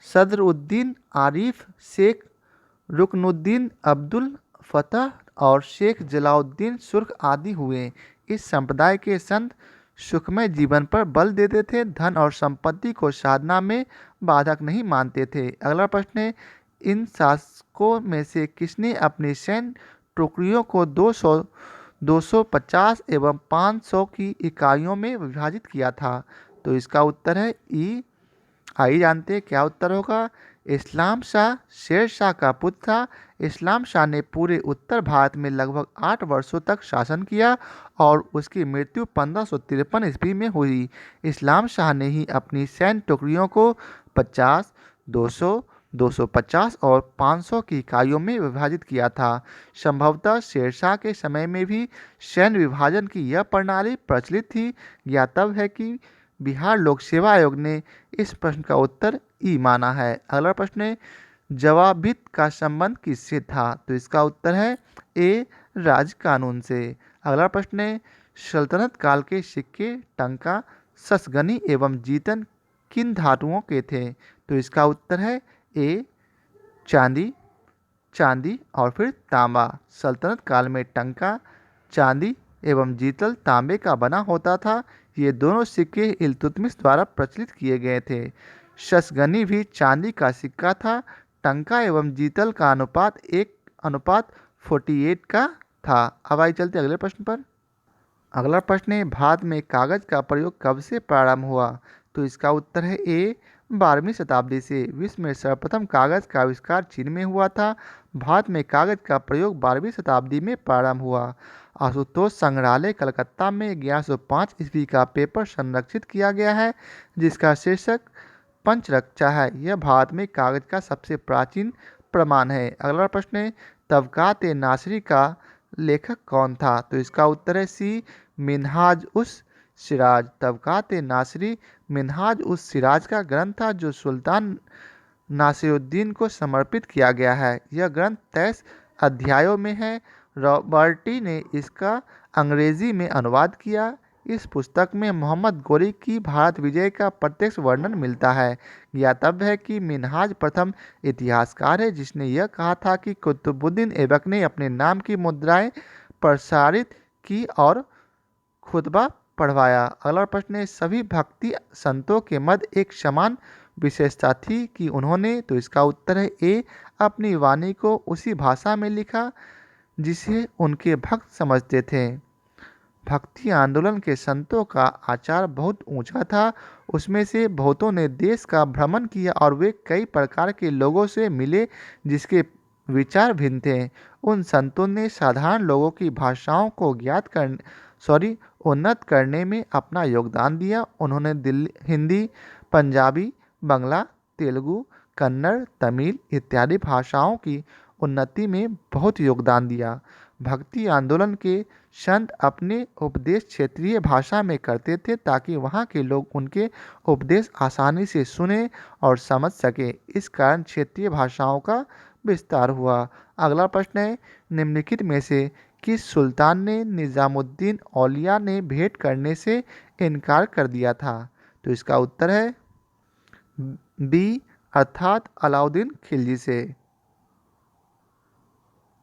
सदरुद्दीन आरिफ, शेख रुकनुद्दीन अब्दुल फतह और शेख जलाउद्दीन सुर्ख आदि हुए। इस संप्रदाय के संत सुखमय जीवन पर बल देते थे, धन और संपत्ति को साधना में बाधक नहीं मानते थे। अगला प्रश्न है, इन शासकों में से किसने अपनी सैन्य टुकड़ियों को 200, 250 एवं 500 की इकाइयों में विभाजित किया था? तो इसका उत्तर है ई। आइए जानते हैं क्या उत्तर होगा। इस्लाम शाह शेर शाह का पुत्र था। इस्लाम शाह ने पूरे उत्तर भारत में लगभग 8 वर्षों तक शासन किया और उसकी मृत्यु 1553 ईस्वी में हुई। इस्लाम शाह ने ही अपनी सैन्य टुकड़ियों को 50, 200, 250 और 500 की इकाइयों में विभाजित किया था। संभवतः शेरशाह के समय में भी सैन्य विभाजन की यह प्रणाली प्रचलित थी। ज्ञातव्य है कि बिहार लोक सेवा आयोग ने इस प्रश्न का उत्तर ई माना है। अगला प्रश्न है, जवाबित का संबंध किससे था? तो इसका उत्तर है ए राज कानून से। अगला प्रश्न है, सल्तनत काल के सिक्के टंका, ससगनी एवं जीतन किन धातुओं के थे? तो इसका उत्तर है ए चांदी, चांदी और फिर तांबा। सल्तनत काल में टंका चांदी एवं जीतल तांबे का बना होता था। ये दोनों सिक्के इल्तुतमिश द्वारा प्रचलित किए गए थे। शसगनी भी चांदी का सिक्का था। टंका एवं जीतल का अनुपात 1:48 का था। अब आइए चलते अगले प्रश्न पर। अगला प्रश्न है, भारत में कागज का प्रयोग कब से प्रारंभ हुआ? तो इसका उत्तर है ए 12वीं शताब्दी से। विश्व में सर्वप्रथम कागज का आविष्कार चीन में हुआ था। भारत में कागज का प्रयोग 12वीं शताब्दी में प्रारंभ हुआ। आशुतोष संग्रहालय कलकत्ता में 1105 ईस्वी का पेपर संरक्षित किया गया है, जिसका शीर्षक पंचरक्षा है। यह भारत में कागज का सबसे प्राचीन प्रमाण है। अगला प्रश्न है, तबकात ए नासरी का लेखक कौन था? तो इसका उत्तर है सी मिन्हाज उस सिराज। तबकात ए नासरी मिन्हाज उस सिराज का ग्रंथ था, जो सुल्तान नासिरुद्दीन को समर्पित किया गया है। यह ग्रंथ 23 अध्यायों में है। रॉबर्टी ने इसका अंग्रेजी में अनुवाद किया। इस पुस्तक में मोहम्मद गोरी की भारत विजय का प्रत्यक्ष वर्णन मिलता है। ज्ञातव्य है कि मिन्हाज प्रथम इतिहासकार है जिसने यह कहा था कि कुतुबुद्दीन ऐबक ने अपने नाम की मुद्राएं प्रसारित की और खुतबा पढ़वाया। अगला प्रश्न है, सभी भक्ति संतों के मध्य एक समान विशेषता थी कि उन्होंने, तो इसका उत्तर है ए अपनी वाणी को उसी भाषा में लिखा जिसे उनके भक्त समझते थे। भक्ति आंदोलन के संतों का आचार बहुत ऊंचा था। उसमें से बहुतों ने देश का भ्रमण किया और वे कई प्रकार के लोगों से मिले जिसके विचार भिन्न थे। उन संतों ने साधारण लोगों की भाषाओं को उन्नत करने में अपना योगदान दिया। उन्होंने हिंदी, पंजाबी, बंगला, तेलुगु, कन्नड़, तमिल इत्यादि भाषाओं की उन्नति में बहुत योगदान दिया। भक्ति आंदोलन के संत अपने उपदेश क्षेत्रीय भाषा में करते थे ताकि वहाँ के लोग उनके उपदेश आसानी से सुने और समझ सके। इस कारण क्षेत्रीय भाषाओं का विस्तार हुआ। अगला प्रश्न है, निम्नलिखित में से किस सुल्तान ने निजामुद्दीन औलिया ने भेंट करने से इनकार कर दिया था? तो इसका उत्तर है बी अर्थात अलाउद्दीन खिलजी से।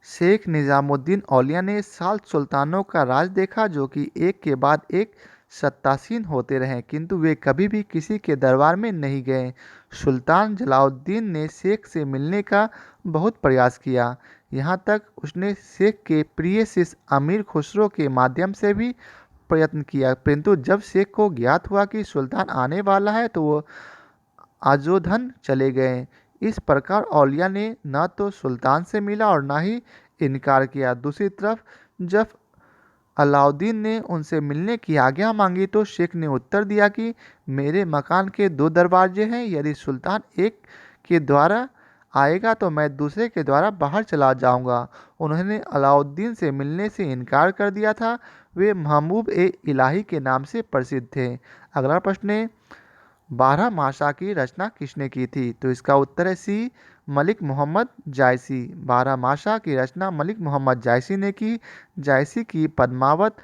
शेख निजामुद्दीन औलिया ने 7 सुल्तानों का राज देखा, जो कि एक के बाद एक सत्तासीन होते रहे, किंतु वे कभी भी किसी के दरबार में नहीं गए। सुल्तान जलाउद्दीन ने शेख से मिलने का बहुत प्रयास किया। यहाँ तक उसने शेख के प्रिय शिष्य अमीर खुसरो के माध्यम से भी प्रयत्न किया, परंतु जब शेख को ज्ञात हुआ कि सुल्तान आने वाला है तो वो आजोधन चले गए। इस प्रकार औलिया ने न तो सुल्तान से मिला और न ही इनकार किया। दूसरी तरफ जब अलाउद्दीन ने उनसे मिलने की आज्ञा मांगी तो शेख ने उत्तर दिया कि मेरे मकान के 2 दरवाजे हैं, यदि सुल्तान एक के द्वारा आएगा तो मैं दूसरे के द्वारा बाहर चला जाऊंगा। उन्होंने अलाउद्दीन से मिलने से इनकार कर दिया था। वे महबूब ए इलाही के नाम से प्रसिद्ध थे। अगला प्रश्न है, 12 मासा की रचना किसने की थी? तो इसका उत्तर है सी, मलिक मोहम्मद जायसी। 12 मासा की रचना मलिक मोहम्मद जायसी ने की। जायसी की पद्मावत,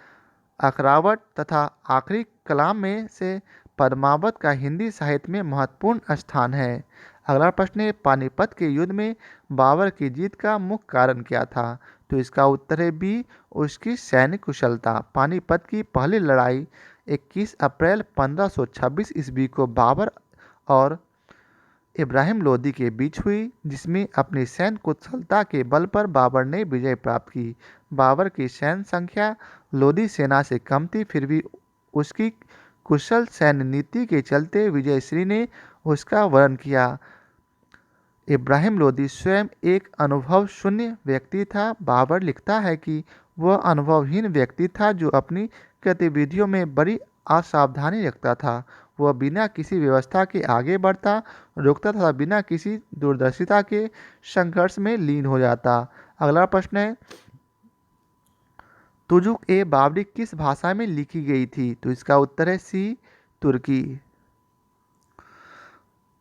अखरावट तथा आखिरी कलाम में से पद्मावत का हिंदी साहित्य में महत्वपूर्ण स्थान है। अगला प्रश्न है, पानीपत के युद्ध में बाबर की जीत का मुख्य कारण क्या था? तो इसका उत्तर है बी, उसकी सैन्य कुशलता। पानीपत की पहली लड़ाई 21 अप्रैल 1526 ईस्वी को बाबर और इब्राहिम लोदी के बीच हुई, जिसमें अपनी सैन्य कुशलता के बल पर बाबर ने विजय प्राप्त की। बाबर की सैन्य संख्या लोदी सेना से कम थी, फिर भी उसकी कुशल सैन्य नीति के चलते विजयश्री ने उसका वर्ण किया। इब्राहिम लोदी स्वयं एक अनुभव शून्य व्यक्ति था। बाबर लिखता है कि वह अनुभवहीन व्यक्ति था जो अपनी गतिविधियों में बड़ी असावधानी रखता था। वह बिना किसी व्यवस्था के आगे बढ़ता, रुकता तथा बिना किसी दूरदर्शिता के संघर्ष में लीन हो जाता। अगला प्रश्न है, तुजुक ए बाबरी किस भाषा में लिखी गई थी? तो इसका उत्तर है सी, तुर्की।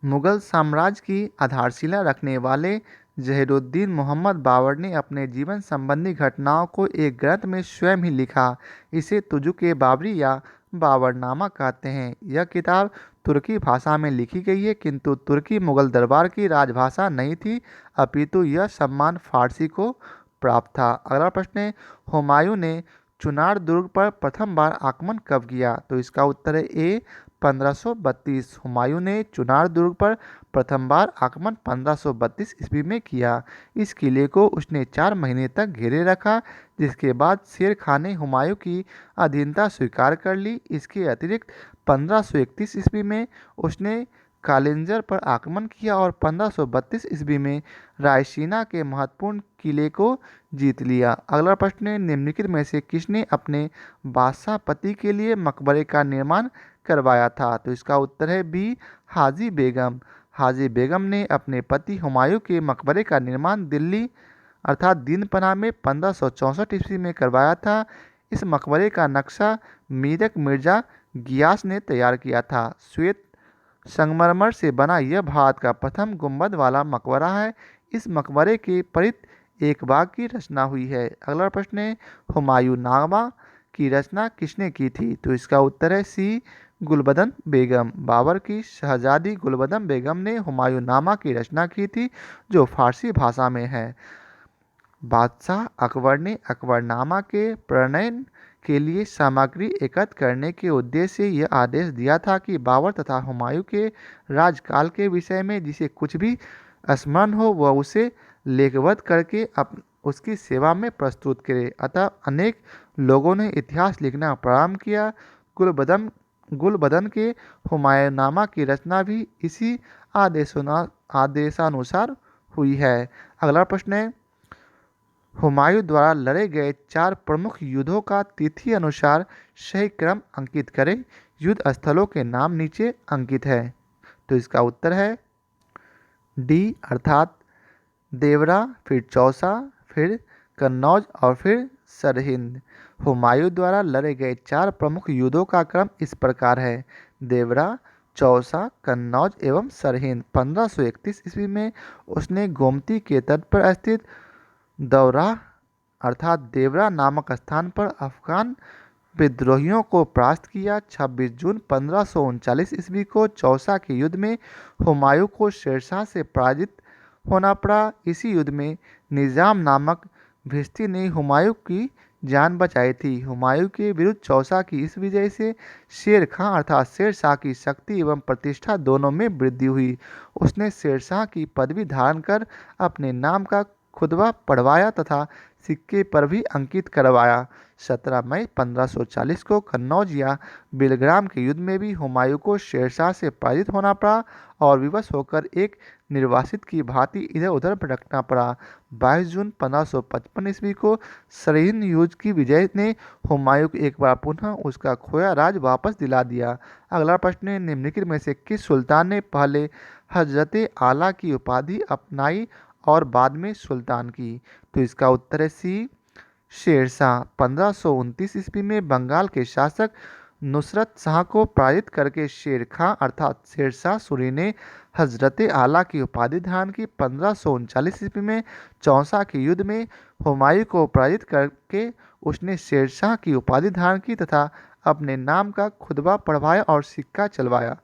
मुगल साम्राज्य की आधारशिला रखने वाले जहीरुद्दीन मोहम्मद बाबर ने अपने जीवन संबंधी घटनाओं को एक ग्रंथ में स्वयं ही लिखा। इसे तुजुक-ए-बाबरी या बाबरनामा कहते हैं। यह किताब तुर्की भाषा में लिखी गई है, किंतु तुर्की मुगल दरबार की राजभाषा नहीं थी, अपितु यह सम्मान फारसी को प्राप्त था। अगला प्रश्न है, हुमायूं ने चुनार दुर्ग पर प्रथम बार आक्रमण कब किया? तो इसका उत्तर है ए, 1532। हुमायूं ने चुनार दुर्ग पर प्रथम बार आक्रमण 1532 ईस्वी में किया। इस किले को उसने 4 महीने तक घेरे रखा, जिसके बाद शेर खान ने हुमायूं की अधीनता स्वीकार कर ली। इसके अतिरिक्त 1531 ईस्वी में उसने कालिंजर पर आक्रमण किया और 1532 ईस्वी में रायसीना के महत्वपूर्ण किले को जीत लिया। अगला प्रश्न है, निम्नलिखित में से किसने अपने बादशाह पति के लिए मकबरे का निर्माण करवाया था? तो इसका उत्तर है बी, हाजी बेगम। हाजी बेगम ने अपने पति हुमायूं के मकबरे का निर्माण दिल्ली अर्थात दीनपनाह में 1564 ईस्वी में करवाया था। इस मकबरे का नक्शा मीरक मिर्जा गियास ने तैयार किया था। श्वेत संगमरमर से बना यह भारत का प्रथम गुंबद वाला मकबरा है। इस मकबरे के परित एक बाग की रचना हुई है। अगला प्रश्न है, हुमायूं नामा की रचना किसने की थी? तो इसका उत्तर है सी, गुलबदन बेगम। बाबर की शहजादी गुलबदन बेगम ने हुमायूं नामा की रचना की थी, जो फारसी भाषा में है। बादशाह अकबर ने अकबरनामा के प्रणयन के लिए सामग्री एकत्र करने के उद्देश्य से यह आदेश दिया था कि बाबर तथा हुमायूं के राजकाल के विषय में जिसे कुछ भी स्मरण हो वह उसे लेखबद्ध करके उसकी सेवा में प्रस्तुत करे। अतः अनेक लोगों ने इतिहास लिखना प्रारंभ किया। गुलबदन के हुमायूंनामा की रचना भी इसी आदेशानुसार हुई है। अगला प्रश्न है, हुमायूं द्वारा लड़े गए 4 प्रमुख युद्धों का तिथि अनुसार सही क्रम अंकित करें। युद्ध स्थलों के नाम नीचे अंकित है। तो इसका उत्तर है डी, अर्थात देवरा, फिर चौसा, फिर कन्नौज और फिर सरहिंद। हुमायूं द्वारा लड़े गए 4 प्रमुख युद्धों का क्रम इस प्रकार है: देवरा, चौसा, कन्नौज एवं सरहिंद। 1531 ईस्वी में उसने गोमती के तट पर स्थित दौरा अर्थात देवरा नामक स्थान पर अफगान विद्रोहियों को परास्त किया। 26 जून 1539 ईस्वी को चौसा के युद्ध में हुमायूं को शेरशाह से पराजित होना पड़ा। इसी युद्ध में निजाम नामक भिस्ती ने हुमायूं की जान बचाई थी। हुमायूं के विरुद्ध चौसा की इस विजय से शेर खां अर्थात शेरशाह की शक्ति एवं प्रतिष्ठा दोनों में वृद्धि हुई। उसने शेरशाह की पदवी धारण कर अपने नाम का खुतबा पढ़वाया तथा सिक्के पर भी अंकित करवाया। 17 मई 1540 को कन्नौज या बिलग्राम के युद्ध में भी हुमायूं को शेरशाह से पराजित होना पड़ा और विवश होकर एक निर्वासित की भांति इधर उधर भटकना पड़ा। 22 जून 1555 ईस्वी को सरहिंद युद्ध की विजय ने हुमायूं को एक बार पुनः उसका खोया राज वापस दिला दिया। अगला प्रश्न है, निम्नलिखित में से किस सुल्तान ने पहले हजरत आला की उपाधि अपनाई और बाद में सुल्तान की? तो इसका उत्तर है सी, शेरशाह। 1529 ईस्वी में बंगाल के शासक नुसरत शाह को पराजित करके शेर खां अर्थात शेरशाह सूरी ने हजरत आला की उपाधि धारण की। 1539 ईस्वी में चौसा के युद्ध में हुमायूं को पराजित करके उसने शेरशाह की उपाधि धारण की तथा अपने नाम का खुतबा पढ़वाया और सिक्का चलवाया।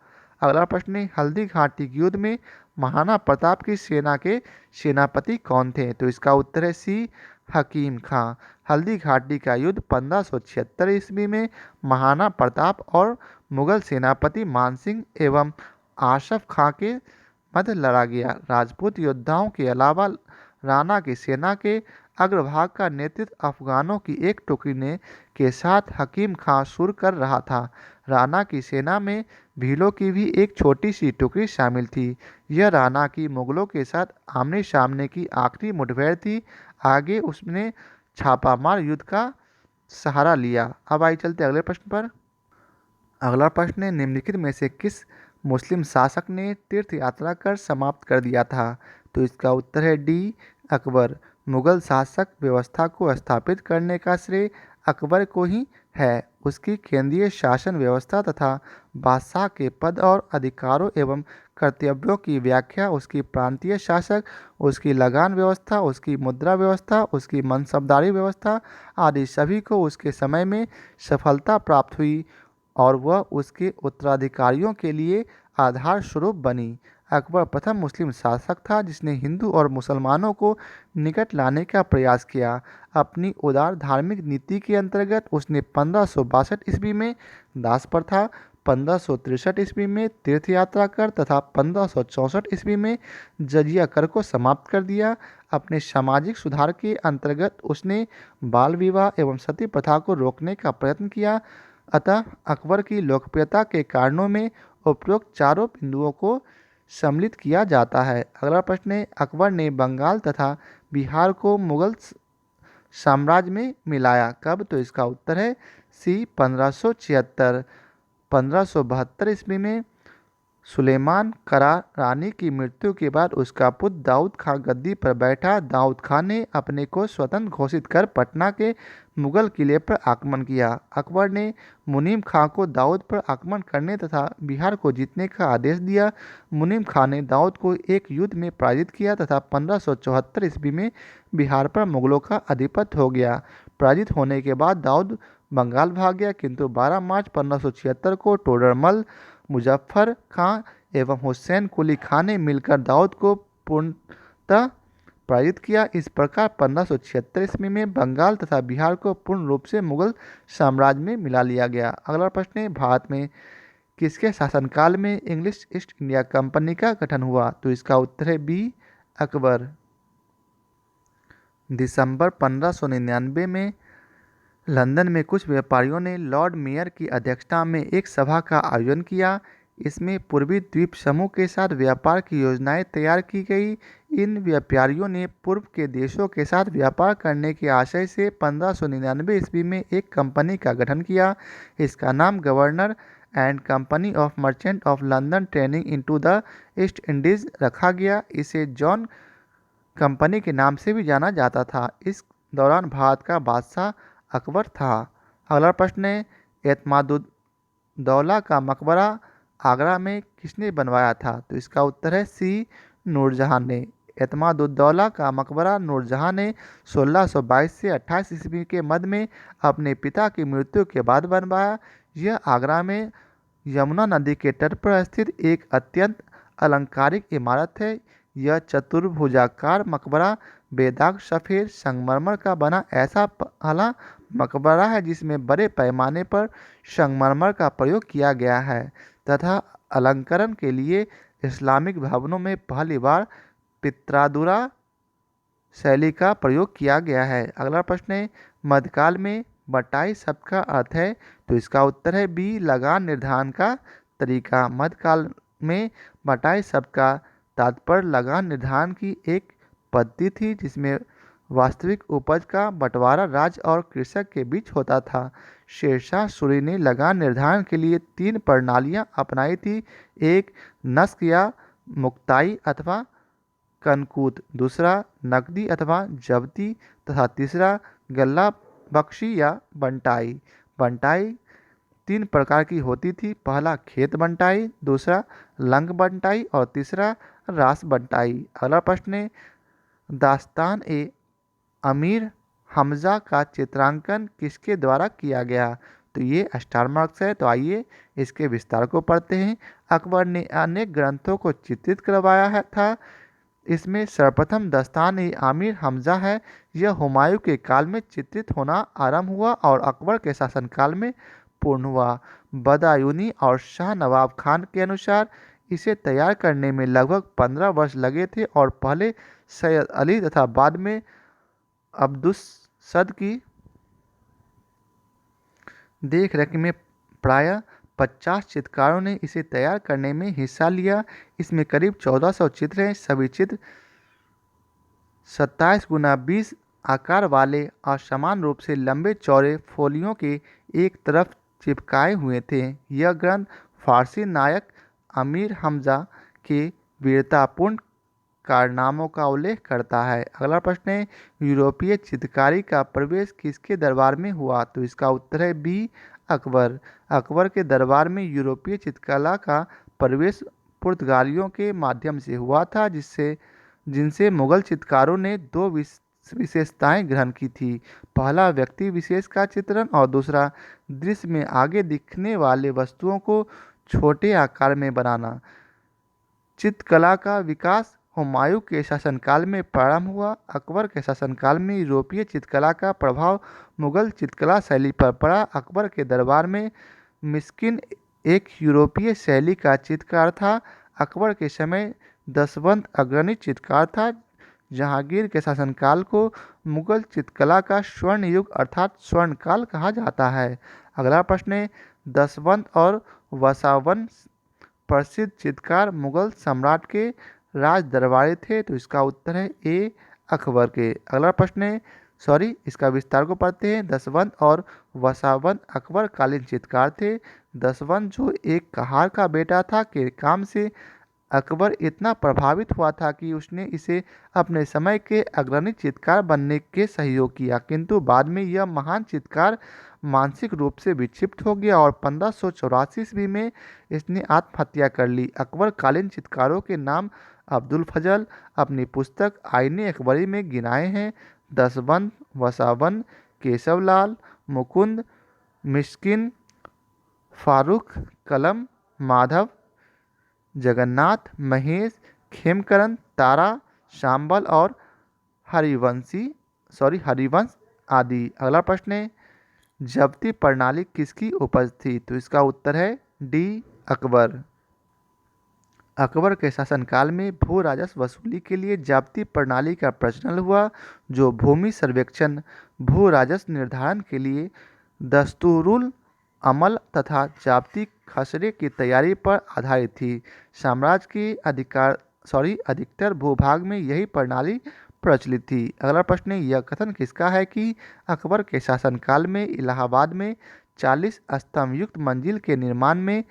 अगला प्रश्न है, हल्दी घाटी के युद्ध में महाराणा प्रताप की सेना के सेनापति कौन थे? तो इसका उत्तर है सी, हकीम खां। हल्दी घाटी का युद्ध 1576 ईस्वी में महाराणा प्रताप और मुगल सेनापति मानसिंह एवं आशफ खां के मध्य लड़ा गया। राजपूत योद्धाओं के अलावा राणा की सेना के अग्रभाग का नेतृत्व अफगानों की एक टुकड़ी ने के साथ हकीम खां शुरू कर रहा था। राणा की सेना में भीलों की भी एक छोटी सी टुकड़ी शामिल थी। यह राणा की मुगलों के साथ आमने सामने की आखिरी मुठभेड़ थी। आगे उसने छापामार युद्ध का सहारा लिया। अब आइए चलते अगले प्रश्न पर। अगला प्रश्न है, निम्नलिखित में से किस मुस्लिम शासक ने तीर्थ यात्रा कर समाप्त कर दिया था? तो इसका उत्तर है डी, अकबर। मुगल शासक व्यवस्था को स्थापित करने का श्रेय अकबर को ही है। उसकी केंद्रीय शासन व्यवस्था तथा बादशाह के पद और अधिकारों एवं कर्तव्यों की व्याख्या, उसकी प्रांतीय शासक, उसकी लगान व्यवस्था, उसकी मुद्रा व्यवस्था, उसकी मनसबदारी व्यवस्था आदि सभी को उसके समय में सफलता प्राप्त हुई और वह उसके उत्तराधिकारियों के लिए आधार स्वरूप बनी। अकबर प्रथम मुस्लिम शासक था जिसने हिंदू और मुसलमानों को निकट लाने का प्रयास किया। अपनी उदार धार्मिक नीति के अंतर्गत उसने 1562 ईस्वी में दास प्रथा, 1563 ईस्वी में तीर्थ यात्रा कर तथा 1564 ईस्वी में जजिया कर को समाप्त कर दिया। अपने सामाजिक सुधार के अंतर्गत उसने बाल विवाह एवं सती प्रथा को रोकने का प्रयत्न किया। अतः अकबर की लोकप्रियता के कारणों में उपरोक्त चारों बिंदुओं को सम्मिलित किया जाता है। अगला प्रश्न है, अकबर ने बंगाल तथा बिहार को मुगल साम्राज्य में मिलाया कब? तो इसका उत्तर है सी, 1576। 1572 ईस्वी में सुलेमान करारानी की मृत्यु के बाद उसका पुत्र दाऊद खां गद्दी पर बैठा। दाऊद खां ने अपने को स्वतंत्र घोषित कर पटना के मुगल किले पर आक्रमण किया। अकबर ने मुनीम खां को दाऊद पर आक्रमण करने तथा बिहार को जीतने का आदेश दिया। मुनीम खां ने दाऊद को एक युद्ध में पराजित किया तथा 1574 ईस्वी में बिहार पर मुगलों का आधिपत्य हो गया। पराजित होने के बाद दाऊद बंगाल भाग गया, किंतु 12 मार्च 1576 को टोडरमल, मुजफ्फर खां एवं हुसैन कुली खां ने मिलकर दाऊद को पूर्णतः पराजित किया। इस प्रकार 1576 ईस्वी में बंगाल तथा बिहार को पूर्ण रूप से मुगल साम्राज्य में मिला लिया गया। अगला प्रश्न है, भारत में किसके शासनकाल में इंग्लिश ईस्ट इंडिया कंपनी का गठन हुआ? तो इसका उत्तर है बी, अकबर। दिसंबर 1599 में लंदन में कुछ व्यापारियों ने लॉर्ड मेयर की अध्यक्षता में एक सभा का आयोजन किया। इसमें पूर्वी द्वीप समूह के साथ व्यापार की योजनाएं तैयार की गई। इन व्यापारियों ने पूर्व के देशों के साथ व्यापार करने के आशय से 1599 ईस्वी में एक कंपनी का गठन किया। इसका नाम governor and company of merchant of London trading into the east Indies रखा गया। इसे जॉन कंपनी के नाम से भी जाना जाता था। इस दौरान भारत का बादशाह अकबर था। अगला प्रश्न है, एतमादुद्दौला का मकबरा आगरा में किसने बनवाया था? तो इसका उत्तर है सी, नूरजहां ने। एतमादुद्दौला का मकबरा नूरजहां ने 1622 से 28 ईस्वी के मध्य में अपने पिता की मृत्यु के बाद बनवाया। यह आगरा में यमुना नदी के तट पर स्थित एक अत्यंत अलंकारिक इमारत है। यह चतुर्भुजाकार मकबरा बेदाग सफ़ेद संगमरमर का बना ऐसा पहला मकबरा है जिसमें बड़े पैमाने पर संगमरमर का प्रयोग किया गया है तथा अलंकरण के लिए इस्लामिक भवनों में पहली बार पित्रादुरा शैली का प्रयोग किया गया है। अगला प्रश्न है, मध्यकाल में बटाई शब्द का अर्थ है? तो इसका उत्तर है बी, लगान निर्धारण का तरीका। मध्यकाल में बटाई शब्द का तात्पर्य लगान निर्धारण की एक पद्धति थी जिसमें वास्तविक उपज का बंटवारा राज्य और कृषक के बीच होता था। शेरशाह सूरी ने लगान निर्धारण के लिए 3 प्रणालियां अपनाई थी। एक, नस्क या मुक्ताई अथवा कनकूत, दूसरा नकदी अथवा जब्ती तथा तीसरा गल्ला बख्शी या बंटाई। बंटाई 3 प्रकार की होती थी। पहला खेत बंटाई, दूसरा लंग बंटाई और तीसरा रास बंटाई। अगला प्रश्न है, दास्तान ए अमीर हमजा का चित्रांकन किसके द्वारा किया गया? तो ये स्टार मार्क्स है। तो आइए इसके विस्तार को पढ़ते हैं। अकबर ने अनेक ग्रंथों को चित्रित करवाया है था। इसमें सर्वप्रथम दास्तान ए आमिर हमजा है। यह हुमायूं के काल में चित्रित होना आरंभ हुआ और अकबर के शासनकाल में पूर्ण हुआ। बदायूनी और शाह नवाब खान के अनुसार इसे तैयार करने में लगभग 15 वर्ष लगे थे और पहले सैयद अली तथा बाद में अब्दुस्सद की देख रेख में प्रायः 50 चित्रकारों ने इसे तैयार करने में हिस्सा लिया। इसमें करीब 1400 चित्र हैं। सभी चित्र 27 गुना 20 आकार वाले और समान रूप से लंबे चौड़े फोलियों के एक तरफ चिपकाए हुए थे। यह ग्रंथ फारसी नायक अमीर हमजा के वीरतापूर्ण कारनामों का उल्लेख करता है। अगला प्रश्न है, यूरोपीय चित्रकारी का प्रवेश किसके दरबार में हुआ? तो इसका उत्तर है बी, अकबर। अकबर के दरबार में यूरोपीय चित्रकला का प्रवेश पुर्तगालियों के माध्यम से हुआ था, जिनसे मुगल चित्रकारों ने 2 विशेषताएं ग्रहण की थी। पहला व्यक्ति विशेष का चित्रण और दूसरा दृश्य में आगे दिखने वाले वस्तुओं को छोटे आकार में बनाना। चित्रकला का विकास हुमायूं के शासनकाल में प्रारंभ हुआ। अकबर के शासनकाल में यूरोपीय चित्रकला का प्रभाव मुगल चित्रकला शैली पर पड़ा। अकबर के दरबार में मिस्किन एक यूरोपीय शैली का चित्रकार था। अकबर के समय दसवंत अग्रणी चित्रकार था। जहांगीर के शासनकाल को मुगल चित्रकला का स्वर्ण युग अर्थात स्वर्णकाल कहा जाता है। अगला प्रश्न है, दसवंत और वसावन प्रसिद्ध चित्रकार मुगल सम्राट के राज दरबारी थे। तो इसका उत्तर है ए, अकबर के। अगला प्रश्न है, इसका विस्तार को पढ़ते हैं। दसवंत और वसावंत अकबर कालीन चित्रकार थे। दसवंत जो एक कहार का बेटा था के काम से अकबर इतना प्रभावित हुआ था कि उसने इसे अपने समय के अग्रणी चित्रकार बनने के सहयोग किया, किंतु बाद में यह महान चित्रकार मानसिक रूप से विक्षिप्त हो गया और 1584 ईस्वी में इसने आत्महत्या कर ली। अकबर कालीन चित्रकारों के नाम अब्दुल फजल अपनी पुस्तक आईने अकबरी में गिनाए हैं। दसवंत, वसावन, केशवलाल, मुकुंद, मिस्किन, फारूक, कलम, माधव, जगन्नाथ, महेश, खेमकरन, तारा, शांबल और हरिवंश आदि। अगला प्रश्न है, जब्ती प्रणाली किसकी उपज थी? तो इसका उत्तर है डी, अकबर। अकबर के शासनकाल में भू राजस्व वसूली के लिए जाब्ती प्रणाली का प्रचलन हुआ, जो भूमि सर्वेक्षण, भू राजस्व निर्धारण के लिए दस्तूरुल अमल तथा जाब्ती खसरे की तैयारी पर आधारित थी। साम्राज्य के अधिकतर भूभाग में यही प्रणाली प्रचलित थी। अगला प्रश्न है, यह कथन किसका है कि अकबर के शासनकाल में इलाहाबाद में 40 स्तंभ युक्त मंजिल के निर्माण में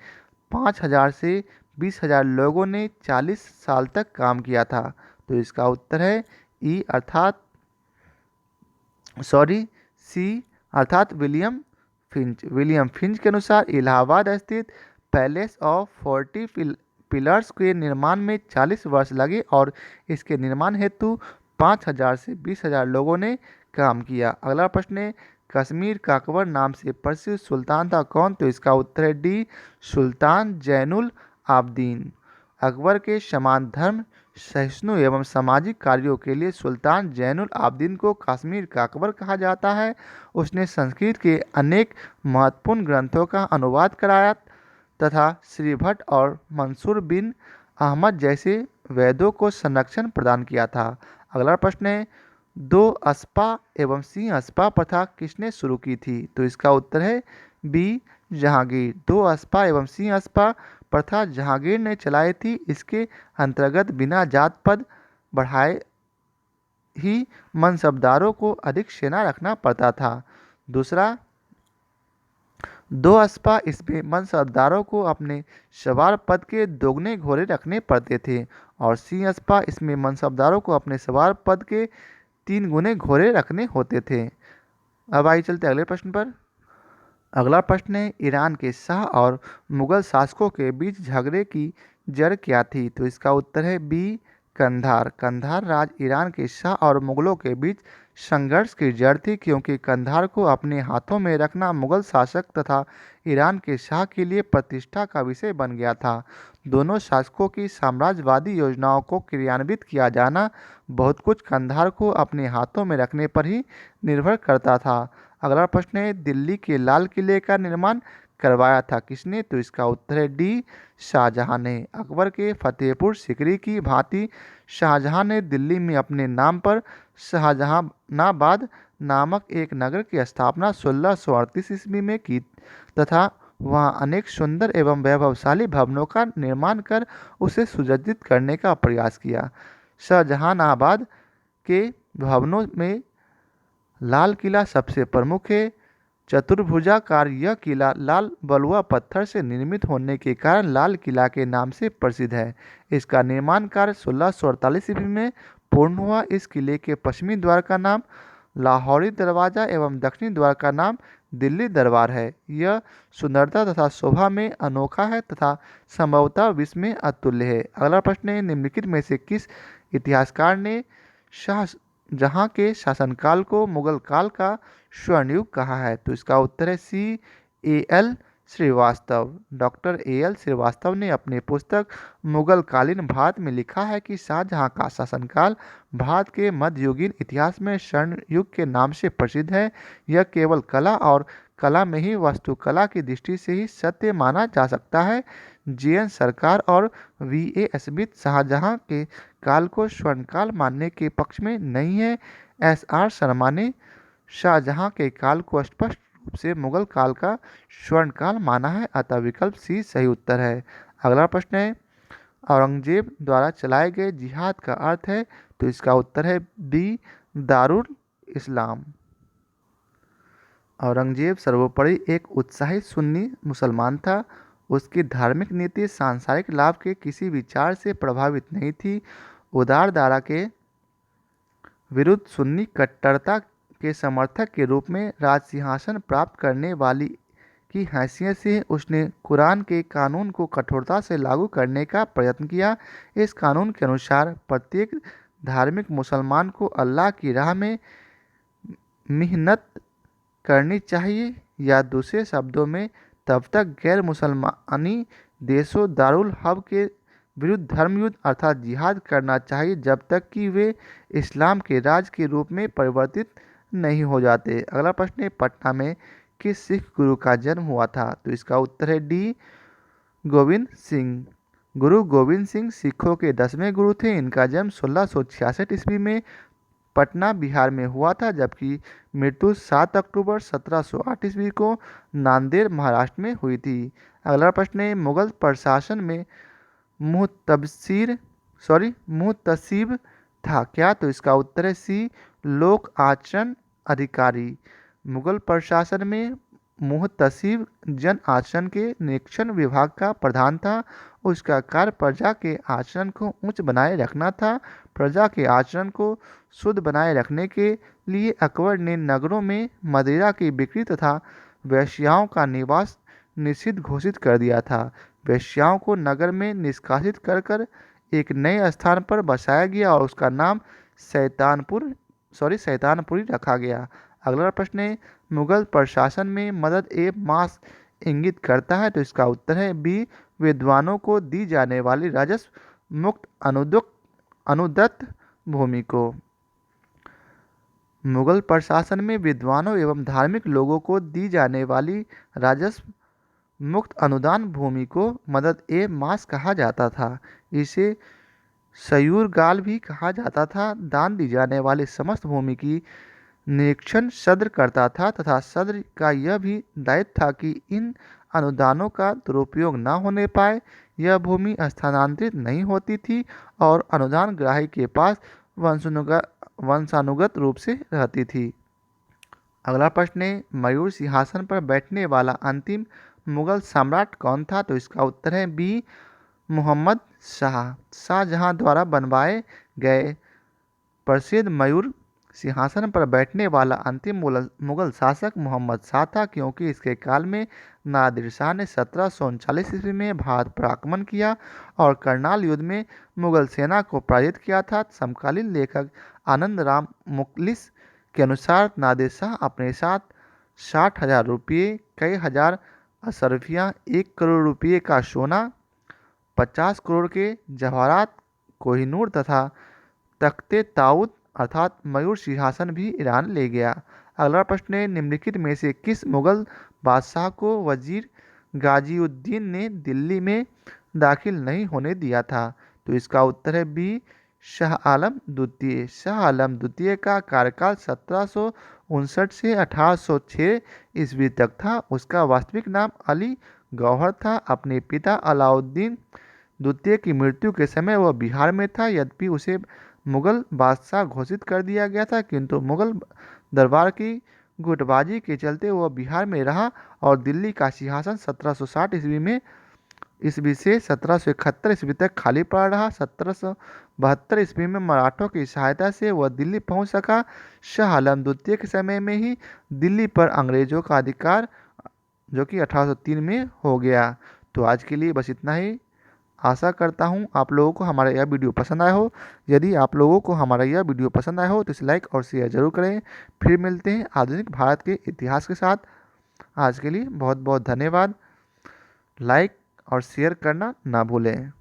5000 से 20,000 लोगों ने 40 साल तक काम किया था? तो इसका उत्तर है ई सी अर्थात विलियम फिंच के अनुसार इलाहाबाद स्थित पैलेस ऑफ 40 पिलर्स के निर्माण में 40 वर्ष लगे और इसके निर्माण हेतु 5000 से 20,000 लोगों ने काम किया। अगला प्रश्न है, कश्मीर का अकबर नाम से प्रसिद्ध सुल्तान था कौन? तो इसका उत्तर है डी, सुल्तान जैनुल आबदीन। अकबर के समान धर्म सहिष्णु एवं सामाजिक कार्यों के लिए सुल्तान जैनुल आबदीन को कश्मीर का अकबर कहा जाता है। उसने संस्कृत के अनेक महत्वपूर्ण ग्रंथों का अनुवाद कराया तथा श्रीभट्ट और मंसूर बिन अहमद जैसे वेदों को संरक्षण प्रदान किया था। अगला प्रश्न है, 2 अस्पा एवं सिंह अस्पा प्रथा किसने शुरू की थी? तो इसका उत्तर है बी, जहांगीर। 2 अस्पा एवं सिंह अस्पा प्रथा जहांगीर ने चलाई थी। इसके अंतर्गत बिना जात पद बढ़ाए ही मनसबदारों को अधिक सेना रखना पड़ता था। दूसरा, दो अस्पा, इसमें मनसबदारों को अपने सवार पद के दोगुने घोड़े रखने पड़ते थे। और सी अस्पा, इसमें मनसबदारों को अपने सवार पद के 3 गुने घोड़े रखने होते थे। अब आइए चलते अगले प्रश्न पर। अगला प्रश्न है, ईरान के शाह और मुगल शासकों के बीच झगड़े की जड़ क्या थी? तो इसका उत्तर है बी, कंधार। कंधार राज ईरान के शाह और मुगलों के बीच संघर्ष की जड़ थी, क्योंकि कंधार को अपने हाथों में रखना मुगल शासक तथा ईरान के शाह के लिए प्रतिष्ठा का विषय बन गया था। दोनों शासकों की साम्राज्यवादी योजनाओं को क्रियान्वित किया जाना बहुत कुछ कंधार को अपने हाथों में रखने पर ही निर्भर करता था। अगला प्रश्न है, दिल्ली के लाल किले का निर्माण करवाया था किसने? तो इसका उत्तर है डी, शाहजहां ने। अकबर के फतेहपुर सीकरी की भांति शाहजहां ने दिल्ली में अपने नाम पर शाहजहानाबाद नामक एक नगर की स्थापना 1638 ईस्वी में की तथा वहां अनेक सुंदर एवं वैभवशाली भवनों का निर्माण कर उसे सुसज्जित करने का प्रयास किया। शाहजहानाबाद के भवनों में लाल किला सबसे प्रमुख है। चतुर्भुजाकार यह किला लाल बलुआ पत्थर से निर्मित होने के कारण लाल किला के नाम से प्रसिद्ध है। इसका निर्माण कार्य 1648 ईस्वी में पूर्ण हुआ। इस किले के पश्चिमी द्वार का नाम लाहौरी दरवाजा एवं दक्षिणी द्वार का नाम दिल्ली दरबार है। यह सुंदरता तथा शोभा में अनोखा है तथा संभवतः विश्व में अतुल्य है। अगला प्रश्न है, निम्नलिखित में से किस इतिहासकार ने शाहजहां के शासनकाल को मुगल काल का स्वर्ण युग कहा है? तो इसका उत्तर है सी, A.L. Srivastava. Doctor A.L. Srivastava ने अपनी पुस्तक मुगलकालीन भारत में लिखा है कि शाहजहां का शासनकाल भारत के मध्ययुगीन इतिहास में स्वर्ण युग के नाम से प्रसिद्ध है। यह केवल कला और कला में ही वास्तुकला की दृष्टि से ही सत्य माना जा सकता है। J.N. सरकार और V.A. स्मिथ शाहजहां के काल को स्वर्णकाल मानने के पक्ष में नहीं है। S.R. शर्मा ने शाहजहां के काल को स्पष्ट रूप से मुगल काल का स्वर्णकाल माना है, अतः विकल्प सी सही उत्तर है। अगला प्रश्न है, औरंगजेब द्वारा चलाए गए जिहाद का अर्थ है? तो इसका उत्तर है बी, दारुल इस्लाम। औरंगजेब सर्वोपरि एक उत्साही सुन्नी मुसलमान था। उसकी धार्मिक नीति सांसारिक लाभ के किसी विचार से प्रभावित नहीं थी। उदार धारा के विरुद्ध सुन्नी कट्टरता के समर्थक के रूप में राज सिंहासन प्राप्त करने वाली की हैसियत से उसने कुरान के कानून को कठोरता से लागू करने का प्रयत्न किया। इस कानून के अनुसार प्रत्येक धार्मिक मुसलमान को अल्लाह की राह में मेहनत करनी चाहिए, या दूसरे शब्दों में तब तक गैर मुसलमानी देशों दारुल हर्ब के विरुद्ध धर्म युद्ध अर्थात जिहाद करना चाहिए जब तक कि वे इस्लाम के राज के रूप में परिवर्तित नहीं हो जाते। अगला प्रश्न है, पटना में किस सिख गुरु का जन्म हुआ था? तो इसका उत्तर है डी, गोविंद सिंह। गुरु गोविंद सिंह सिखों के 10वें गुरु थे। इनका जन्म 1666 ईस्वी में पटना बिहार में हुआ था, जबकि मृत्यु 7 अक्टूबर 1708 ईस्वी को नांदेड़ महाराष्ट्र में हुई थी। अगला प्रश्न है, मुगल प्रशासन में मुहतसिब था क्या? तो इसका उत्तर है सी, लोक आचरण अधिकारी। मुगल प्रशासन में मुहतसिब जन आचरण के निरीक्षण विभाग का प्रधान था। उसका कार्य प्रजा के आचरण को उच्च बनाए रखना था। प्रजा के आचरण को शुद्ध बनाए रखने के लिए अकबर ने नगरों में मदिरा की बिक्री तथा वेश्याओं का निवास निषिद्ध घोषित कर दिया था। वेश्याओं को नगर में निष्कासित कर कर एक नए स्थान पर बसाया गया और उसका नाम सैतानपुरी रखा गया। अगला प्रश्न है, मुगल प्रशासन में मदद ए मास इंगित करता है? तो इसका उत्तर है बी, विद्वानों को दी जाने वाली राजस्व मुक्त अनुदत्त भूमि को। मुगल प्रशासन में विद्वानों एवं धार्मिक लोगों को दी जाने वाली राजस्व मुक्त अनुदान भूमि को मदद ए मास कहा जाता था। इसे सयूरगाल भी कहा जाता था। दान दी जाने वाली समस्त भूमि की निरीक्षण सद्र करता था तथा सद्र का यह भी दायित्व था कि इन अनुदानों का दुरुपयोग न होने पाए। यह भूमि स्थानांतरित नहीं होती थी और अनुदान ग्राही के पास वंशानुगत रूप से रहती थी। अगला प्रश्न है, मयूर सिंहासन पर बैठने वाला अंतिम मुगल सम्राट कौन था? तो इसका उत्तर है बी, मोहम्मद शाह। शाहजहां द्वारा बनवाए गए प्रसिद्ध मयूर सिंहासन पर बैठने वाला अंतिम मुगल शासक मोहम्मद शाह था, क्योंकि इसके काल में नादिर शाह ने 1739 ईस्वी में भारत पर आक्रमण किया और करनाल युद्ध में मुगल सेना को पराजित किया था। समकालीन लेखक आनंद राम मुखलिस के अनुसार नादिर शाह अपने साथ 60,000 रुपये, कई हजार अशरफियाँ, 1 करोड़ रुपये का सोना, 50 करोड़ के जवाहरात, कोहिनूर तथा तख्ते ताऊद अर्थात मयूर सिंहासन भी ईरान ले गया। अगला प्रश्न है, निम्नलिखित में से किस मुगल बादशाह को वजीर गाजीउद्दीन ने दिल्ली में दाखिल नहीं होने दिया था? तो इसका उत्तर है बी, शाह आलम द्वितीय। शाह आलम द्वितीय का कार्यकाल 1759 से 1806 ईस्वी तक था। उसका वास्तविक नाम अली गौहर था। अपने पिता अलाउद्दीन द्वितीय की मृत्यु के समय वह बिहार में था। यद्यपि उसे मुगल बादशाह घोषित कर दिया गया था, किंतु मुगल दरबार की गुटबाजी के चलते वह बिहार में रहा और दिल्ली का सिंहासन 1760 ईस्वी से 1771 ईस्वी तक खाली पड़ा रहा। 1772 ईस्वी में मराठों की सहायता से वह दिल्ली पहुंच सका। शाह आलम द्वितीय के समय में ही दिल्ली पर अंग्रेजों का अधिकार, जो कि 1803 में हो गया। तो आज के लिए बस इतना ही। आशा करता हूँ आप लोगों को हमारा यह वीडियो पसंद आया हो। यदि आप लोगों को हमारा यह वीडियो पसंद आया हो तो इसे लाइक और शेयर जरूर करें। फिर मिलते हैं आधुनिक भारत के इतिहास के साथ। आज के लिए बहुत बहुत धन्यवाद। लाइक और शेयर करना ना भूलें।